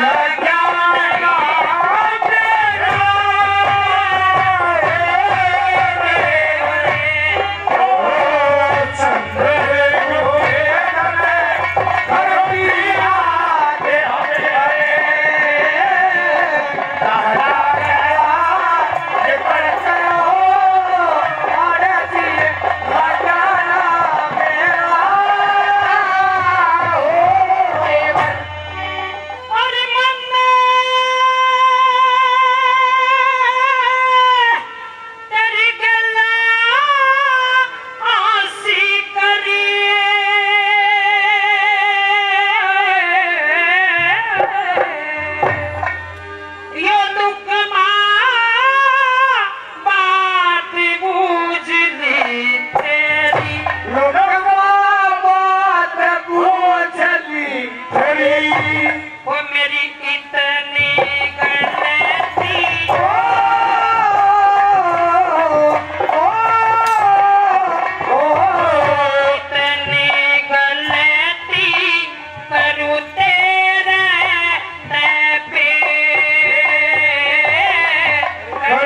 लगा अरे मन्ना तेरी गला आसी करिए यो दुख बात बुझली तेरी वो मेरी इतनी गलती इतनी गलती करूँ तेरे पे ओ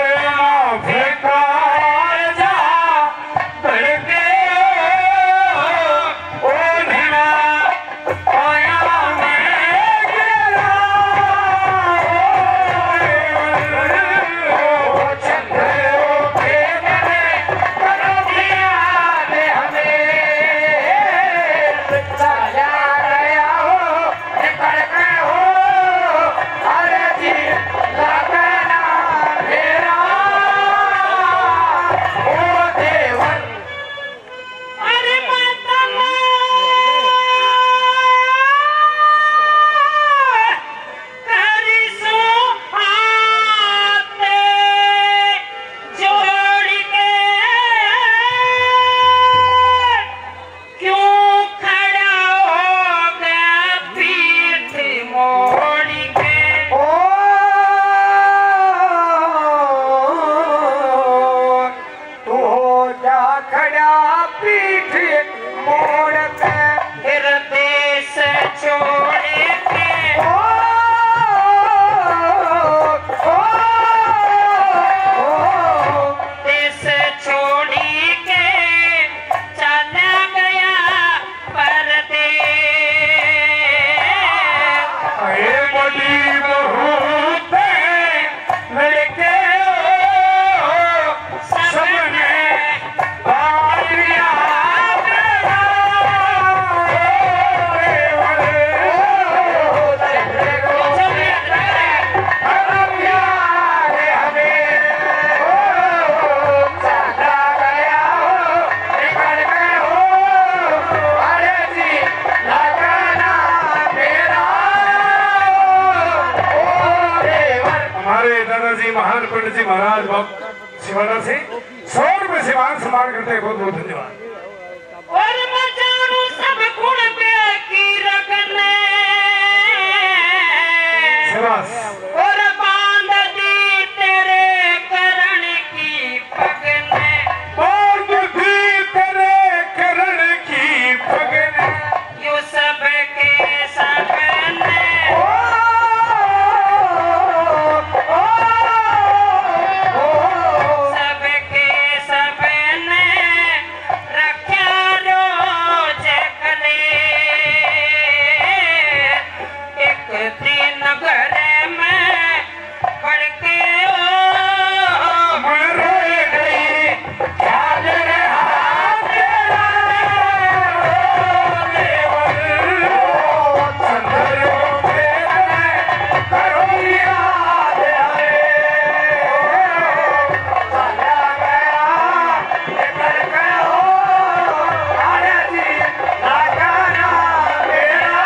छोटी बहुत लड़के सबने बांट लिया तेरा देवर। अब यार हमें सादा गया हो निकल गए हो अरे जी लगाना मेरा ओ देवर। हमारे दादाजी महान पंडित जी महाराज बाबू शिवाना से 100 रुपए से मान सम्मान करते हैं। बहुत बहुत धन्यवाद। और मैं जानू सब गुण पे की रखने शाबाश। और बांध दी तेरे करण की पगने। बांध दी तेरे करण की पगने। यो सब के सबने सबके सबने रख्या रोज कले। एक दिन घर में पड़ के मैं रोए गई ख्याल रहा तेरा देवर। संदर्भ में करो याद आए चला गया निकल गए हो अरे जी लगाना मेरा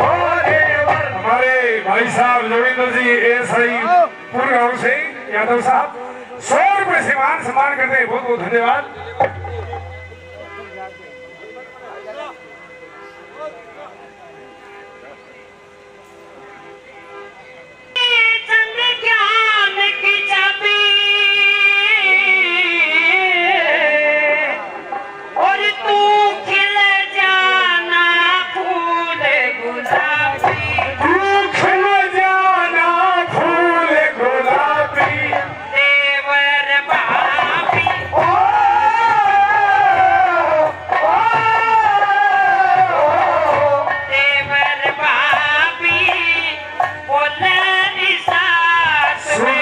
ओ देवर। हमारे भाई साहब जोगिंदर जी एसआई पूर्व गांव से यादव साहब 100 रुपए से मान सम्मान करते हैं। बहुत बहुत धन्यवाद। चंद ज्ञान की चाबी और तू खिल जाना फूल गुलाबी। तू खिल जाना फूल गुलाबी। देवर भाभी ओ, देवर भाभी बोले सास सुबह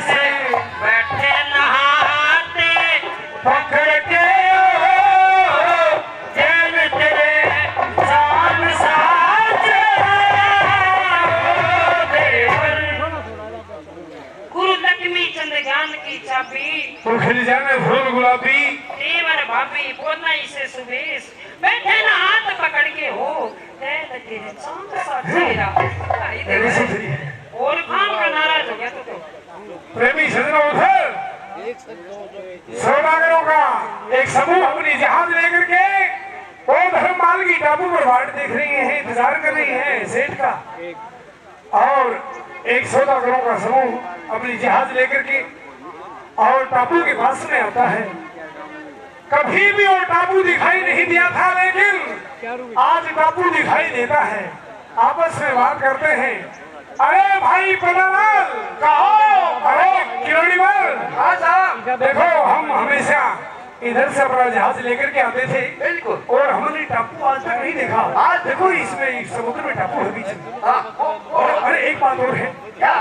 से बैठे नहाते पकड़ के जेल तेरे जान साथ देवर। गुरु लक्ष्मी चंद ज्ञान की चाबी तू खिल जाना फूल गुलाबी। देवर भाभी बोलना इसे सुबेश बैठे ना हाथ पकड़ के हो तेरे तेरे चांद सा चेहरा। आई मेरी देख सुथरी है। और खान का नाराज हो गया तो प्रेमी सजना उधर सौदागरों का एक समूह अपनी जहाज लेकर के वो धर्ममाल की टापू पर वाट देख रही है, इंतजार कर रही है सेठ का। और एक सौदागरों का समूह अपनी जहाज लेकर के और टापू के पास में आता है। कभी भी वो टापू दिखाई नहीं दिया था, लेकिन आज टापू दिखाई देता है। आपस में बात करते हैं। अरे भाई प्रधानलाल कहो। अरे किरणीमल हाँ साहब देखो हम हमेशा इधर से अपना जहाज लेकर के आते थे। बिल्कुल। और हमने टापू आज तक नहीं देखा। आज देखो इसमें एक समुद्र में टापू है बीच में। और अरे एक बात और है क्या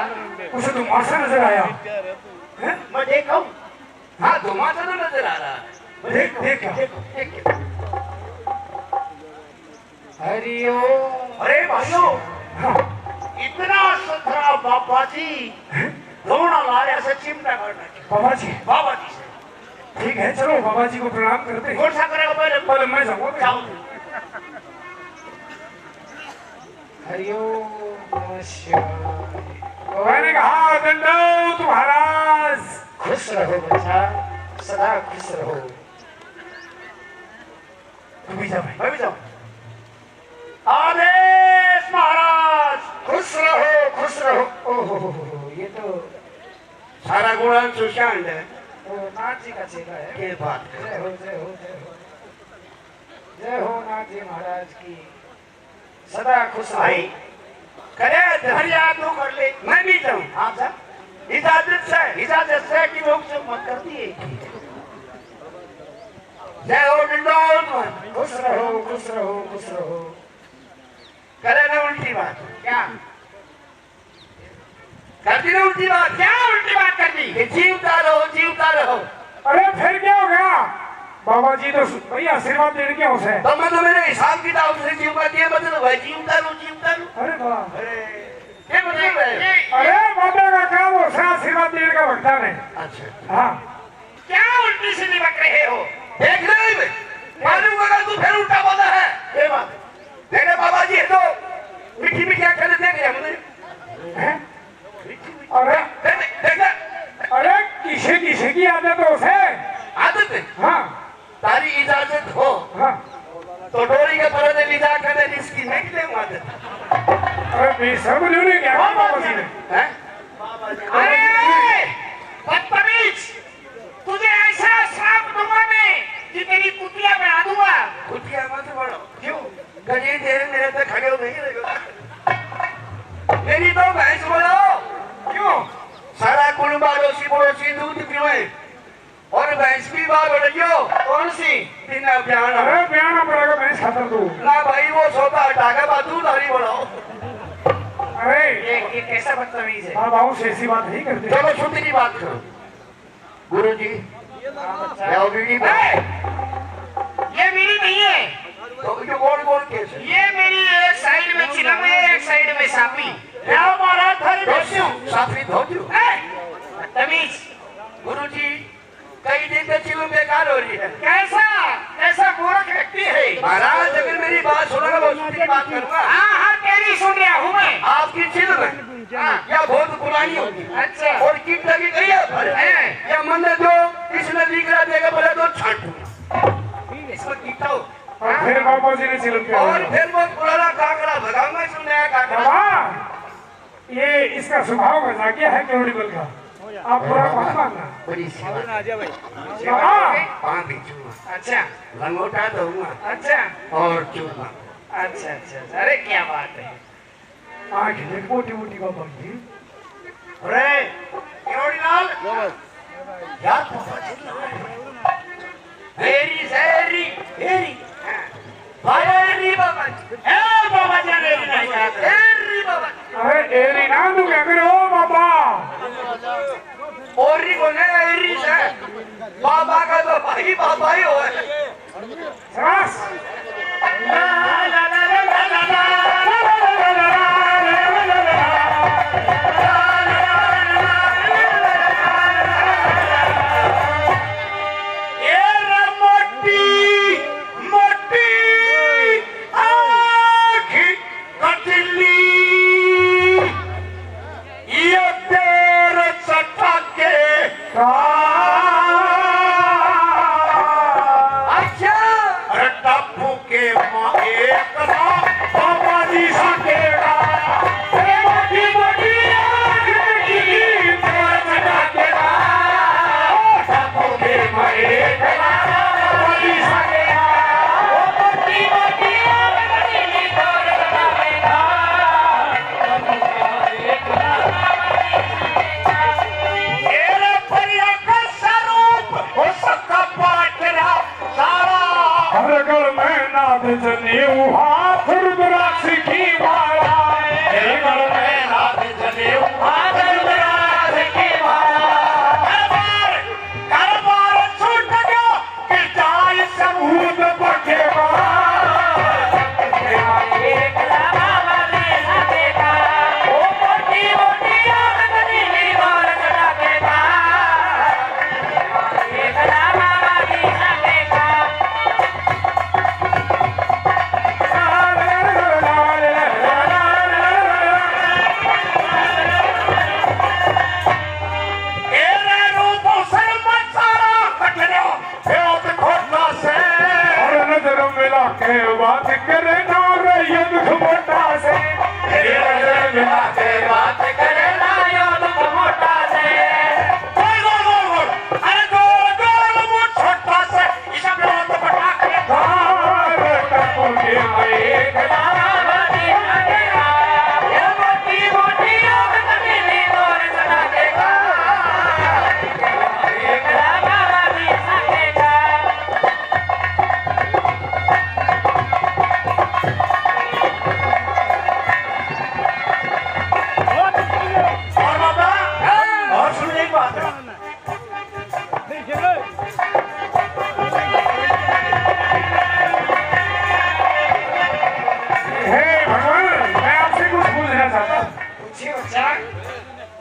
उसे धुमासा नजर आया है? मैं देखा हूँ। हाँ धुमासा तो नजर आ रहा है। देख देख क्या? हरिओम। अरे भाइयों इतना सुथरा बाबा जी दोनों लाया से चिमटा करना बाबा जी से ठीक है चलो बाबा जी को प्रणाम करते हैं। कौन सा करेगा पहले पहले मैं जाऊंगा। जाओ। मैंने कहा दंडोत महाराज। खुश रहो बच्चा, सदा खुश रहो। तू भी जा भाई। मैं भी जाऊँ। आदेश महाराज। खुश रहो खुश रहो। ओहो ये तो सारा गुणान सुशांत है। नाथ जी का चेला है। के बात है। जय हो जय हो जय हो जय हो नाथ जी महाराज की। सदा खुश भाई रहो। करे धैर्य तू कर ले मैं भी जाऊँ। हाँ जा इजाजत से कि लोग सब मत करती है। जय हो दंडोत। खुश रहो खुश रहो खुश रहो। बात। क्या कर दी ना उल्टी बात। क्या उल्टी बात कर दी? कि जीवता रहो, जीवता रहो। अरे फिर क्या हो गया बाबा जी? तो भैया आशीर्वाद देने क्या उसे? तो मैं तो मेरे हिसाब किताब से जीवता दिया, मतलब भाई जीवता रहो, जीवता रहो। अरे वाह, ये मतलब है। अरे बाबा का काम उसे आशीर्वाद देने का वक्ता नहीं। अच्छा, हाँ क्या उल्टी सीधी बक रहे हो? देख रहे हैं मालूम होगा तू फिर उल्टा बोला है। ये बात देखने बाबा जी है तो मीठी मीठी आंखें देख रहे हमने। हैं? अरे देखा अरे किसे किसे की आदत है उसे? आदत है। हाँ तारी इजाजत हो हाँ। तो डोरी के पर्दे लिजा कर दे, इसकी नहीं ले आदत। अरे बेशर्म ने क्या कहा बाबा जी ने? हैं? अरे बदतमीज, तुझे ऐसा श्राप दूंगा मैं कि तेरी कुतिया बना दूंगा। कुटिया मत बढ़ो। क्यों? गजे देर मेरे तक खड़े हो नहीं रहे। मेरी तो भैंस बोलो। क्यों? सारा कुल पड़ोसी पड़ोसी दूध पिए और भैंस भी बाहर बढ़ियो। कौन सी? बिना बयान। अरे बयान पड़ेगा मैं खाता तू। ना भाई वो सोता हटा के बातू दारी बढ़ाओ। अरे ये कैसा बदतमीज है? बाबाओं से ऐसी बात नहीं करते। चलो छुट्टी की बात करो। गुरु जी जाओ बीड़ी ये मेरी नहीं है, तो जो गोल गोल केस है। ये मेरी एक साइड में चिलम है, एक साइड में सापी। क्या मारा थारी धोजू साफी धोजू। बदतमीज, गुरु जी कई दिन से चिलम बेकार हो रही है। कैसा कैसा मूर्ख व्यक्ति है? महाराज अगर मेरी बात सुनोगे तो उसकी बात करूंगा। हाँ हाँ तेरी सुन रहा हूँ मैं। आपकी चिल्म या बहुत पुरानी होगी। अच्छा। और कीट लगी गई है या मन जो इसने लिखा देगा बोले तो छाटू इसमें कीटा हो। और फिर बाबा जी ने चिलम किया। और फिर वो पुराना काकड़ा भगाऊंगा, सुनने काकड़ा। बाबा ये इसका स्वभाव मजाकिया है केवड़ीबल का। आप पूरा मत मानना। बड़ी सेवा बाबा पान भी चूमा, अच्छा लंगोटा दूंगा अच्छा और चूमा। अच्छा अच्छा, अरे क्या बात है। आँख देख मोटी मोटी बाबा जी। अरे केवड़ी लाल यार हेरी सेरी हेरी भाई बाबा ए बाबा जी हेरी नहीं कहते हेरी बाबा। अरे एरी ना तू क्या करे हो बाबा? ओरी को नहीं एरी से बाबा का तो भाई बाबा ही हो है। शाबाश। हाथ रुद्राक्ष की माला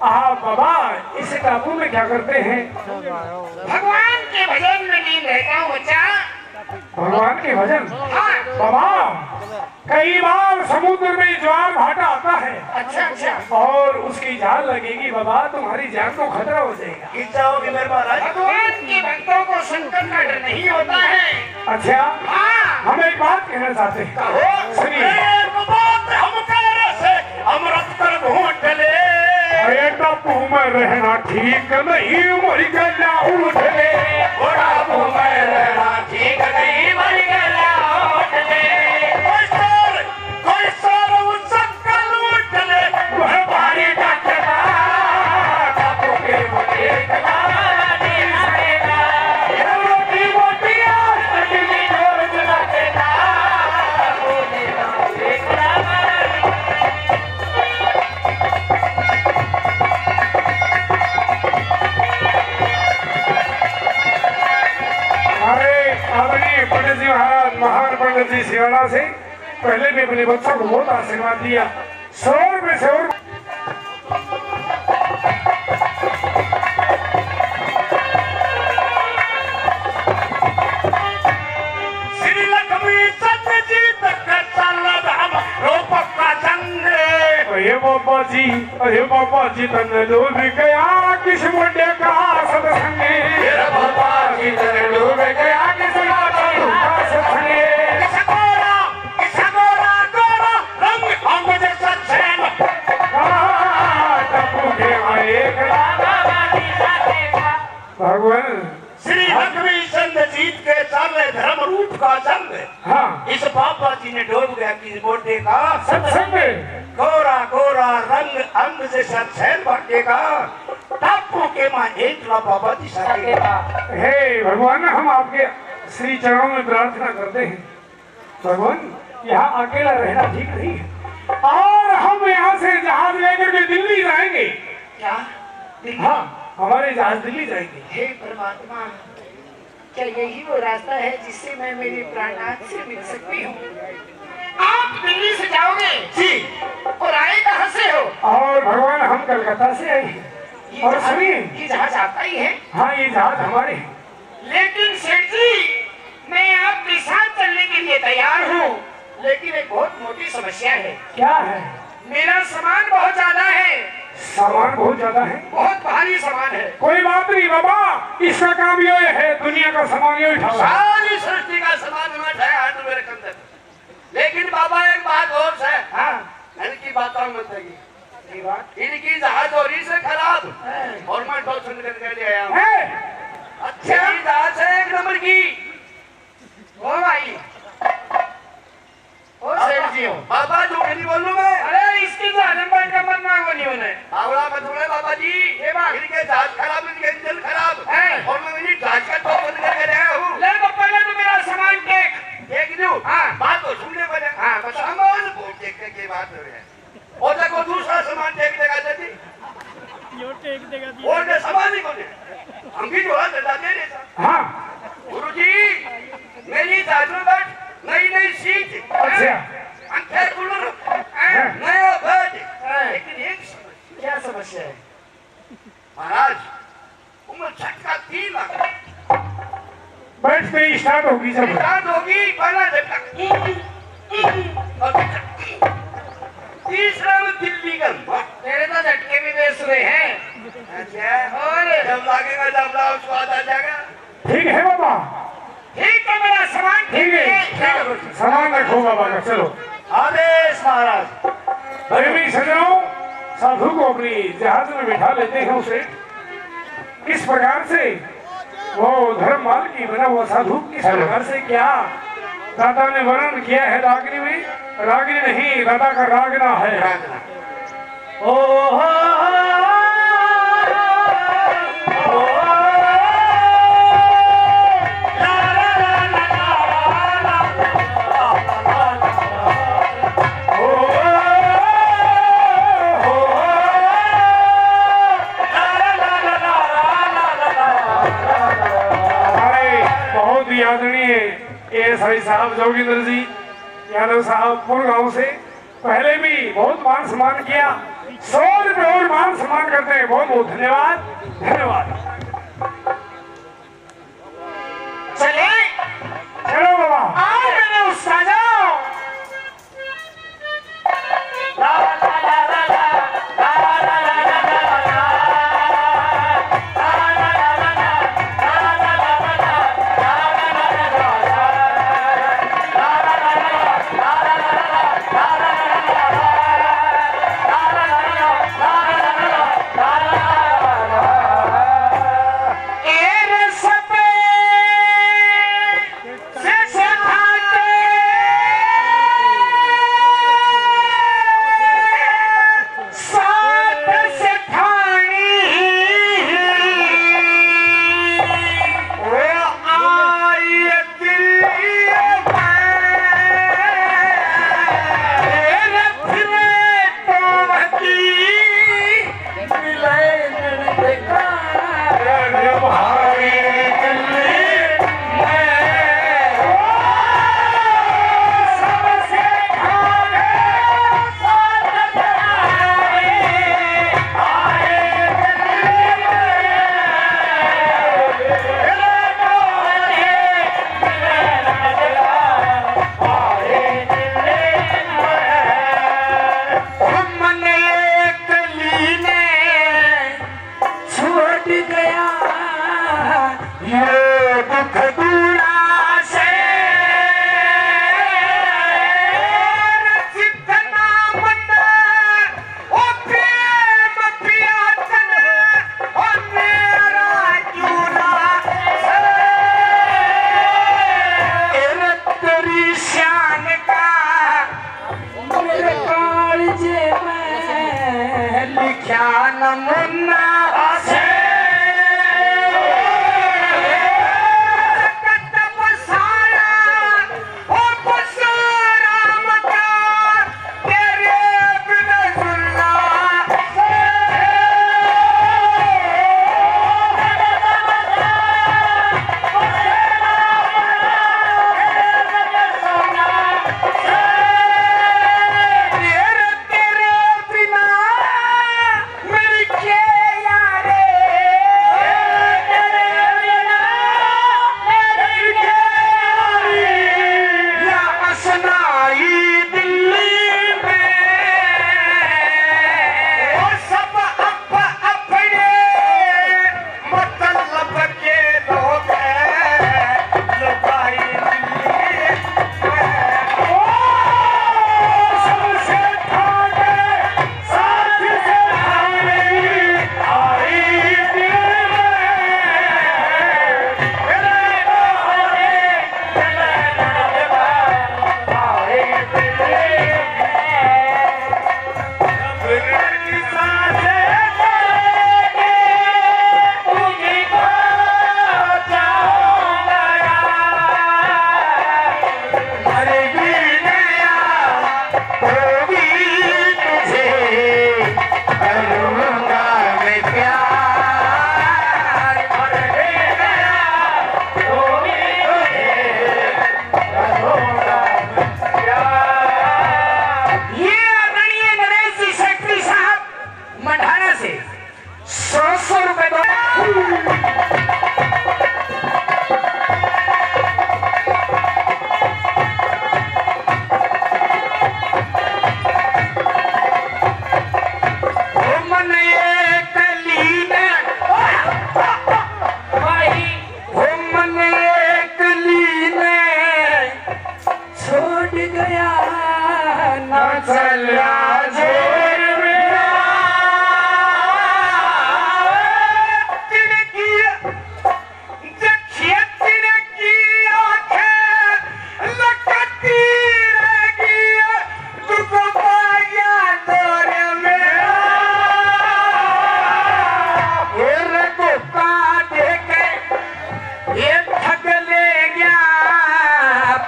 आप बाबा इस टापू में क्या करते हैं? भगवान के भजन में लीन रहता हूँ बच्चा। भगवान के भजन? हाँ। बाबा कई बार समुद्र में ज्वार भाटा आता है। अच्छा अच्छा। और उसकी जान लगेगी बाबा, तुम्हारी जान को खतरा हो जाएगा। इच्छा होगी मेरे महाराज। भगवान के भक्तों को संकट का डर नहीं होता है। अच्छा हाँ। हम एक बात कहना चाहते हैं, सुनिए। अमृत कर घूट ले टापू में रहना ठीक नहीं, मर गया उठ ले। टापू में रहना ठीक नहीं, मर गया उठ ले। कोई सर उसका लूट ले। वह भारी डकता टापू के मुझे मोटी मोटी आदमी जोर चलाता। आदरणीय पंडित जी महाराज, महान पंडित जी सिवाड़ा से पहले भी अपने बच्चों को बहुत आशीर्वाद दिया। शोर में शोर श्री लक्ष्मी सत्यजीत का चल हम रूपक का जंग। अरे बाबा जी तन डूब गया किस मुंडे का सत्संग। बाबा जी तन डूब गया किस मुंडे का सत्संग। रंग हम जैसा चैन भगवान श्री लक्ष्मी चंद्रजीत के चल धर्म रूप का जंग। हाँ इस बाबा जी ने डूब गया किस मोटे का सत्संग। गोरा गोरा रंग अंग जैसा चैन बांटेगा। टापू के माँ एक ला बाबा जी सकेगा। हे भगवान, हम आपके श्री चरणों में प्रार्थना करते हैं। भगवान यहाँ अकेला रहना ठीक नहीं है, और हम यहाँ से जहाज लेकर के दिल्ली जाएंगे। क्या? हाँ हमारे जहाज दिल्ली जाएंगे। हे परमात्मा, क्या यही वो रास्ता है जिससे मैं मेरे प्राणनाथ से मिल सकती हूँ? आप दिल्ली से जाओगे जी, और आए कहाँ से हो? और भगवान हम कलकत्ता से आए हैं। और सुनिए, ये जहाज आपका ही है? हाँ ये जहाज हमारे हैं। लेकिन सेठ जी, मैं आपके साथ चलने के लिए तैयार हूँ, लेकिन एक बहुत मोटी समस्या है। क्या है? मेरा सामान बहुत ज्यादा है। सामान बहुत ज्यादा है? बहुत भारी सामान है। कोई बात नहीं बाबा, इसका काम ये है, दुनिया का सामान ये उठाओ। सारी सृष्टि का सामान उठाया हाथ मेरे कंधे। लेकिन बाबा एक बात और है। हाँ, इनकी बात मत लगी। ये बात इनकी जहाज और से खराब, और मैं बहुत सुंदर करके आया हूँ। है? अच्छी जहाज है एक नंबर की। ओ भाई, ओ सेठ जी हो। बाबा झूठ नहीं बोल लूं मैं। अरे इसकी जहाज पर का मत मांगो नहीं उन्हें। आवड़ा मत बोले बाबा जी। ये बात। इनके जहाज खराब, इनके इंजन खराब है। और मैं इन्हीं जहाज का तो बंद करके आया हूँ। ले तो पहले तो मेरा सामान टेक। देख दूं? हाँ। बात तो सुनने को जाए। हाँ, बता। सामान को देखने की बात हो रही है। और देखो दूसरा सामान टेक देगा देती। और ये सामान ही को दे। हम भी जो है दे देता। हाँ गुरुजी, मेरी जहाज में बैठ, नई नई सीट। अच्छा। अंधेर कूलर, नया बेड। लेकिन एक क्या समस्या है? महाराज, उम्र झटका 3 लाख। बैठते ही स्टार्ट होगी जब। स्टार्ट होगी पहला झटका, और तीसरा में दिल्ली का। मेरे तो झटके भी बेसुरे हैं। अच्छा, और जब लागेगा जब लाओ स्वाद आ जाएगा। ठीक है बाबा, ठीक है, मेरा सामान ठीक है, सामान रखो बाबा का। चलो आदेश महाराज। प्रेमी सजनों, साधु को अपनी जहाज में बिठा लेते हैं। उसे किस प्रकार से वो धर्ममाल की बना हुआ साधु किस प्रकार से क्या दादा ने वर्णन किया है रागिनी में। रागिनी नहीं, दादा का रागना है। ओ आदरणीय एएसआई साहब जोगिंदर जी यादव साहब पूर्व गांव से पहले भी बहुत मान सम्मान किया। ₹100 और मान सम्मान करते हैं। बहुत बहुत धन्यवाद, धन्यवाद। चले चलो बाबा। आओ मेरे उस्ताद जाओ।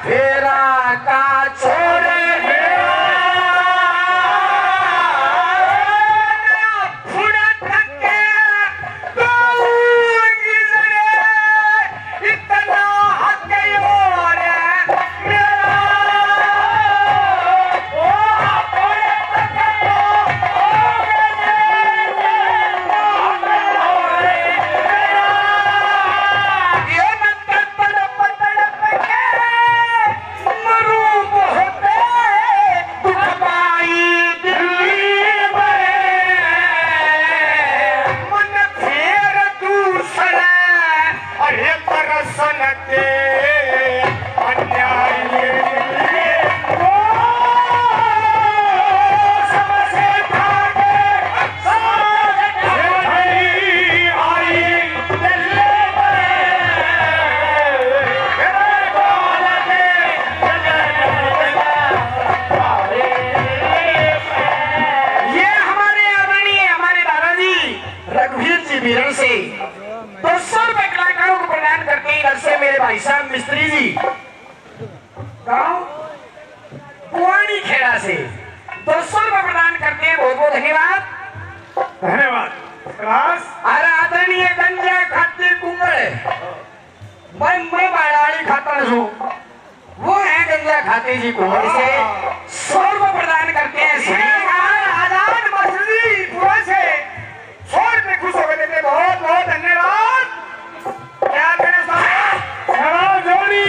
फेरा का छोरे भाई साहब मिस्त्री जी गाँव पुरानी खेड़ा से 200 रुपये प्रदान करते हैं। बहुत बहुत धन्यवाद। धन्यवाद क्लास। अरे आदरणीय गंजा खाती कुंगड़ मैं बाड़ी खाता हूँ, वो है गंजा खाती जी कुंगड़ से 100 रुपये प्रदान करते हैं। आजाद मछली पूरा से 100 रुपये खुश हो गए देते। बहुत बहुत धन्यवाद। क्या करें साहब जोड़ी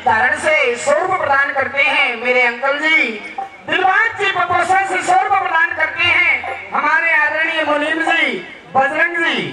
धारण से 100 रुपये प्रदान करते हैं। मेरे अंकल जी दिलबाग जी प्रपोजल से 100 रुपये प्रदान करते हैं। हमारे आदरणीय मुनीम जी बजरंग जी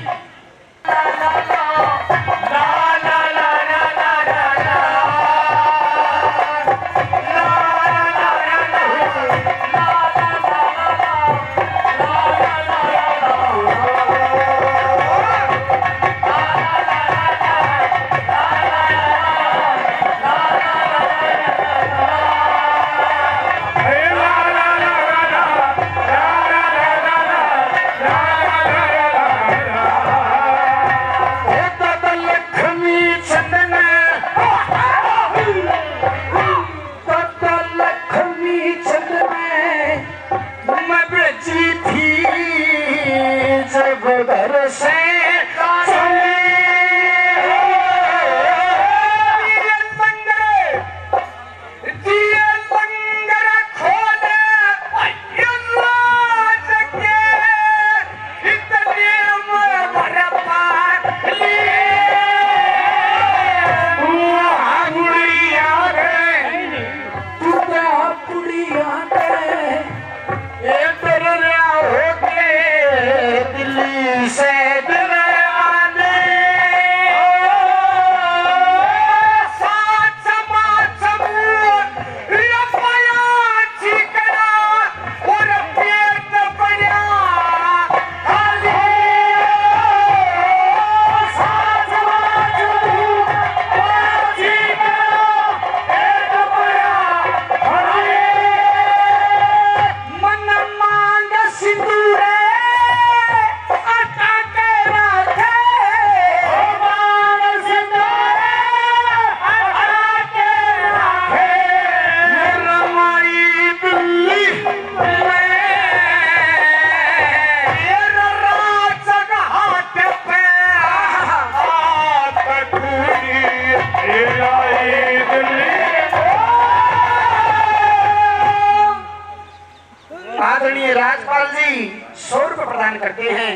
आदरणीय राजपाल जी 100 रुपये प्रदान करते हैं।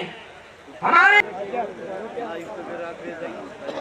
हमारे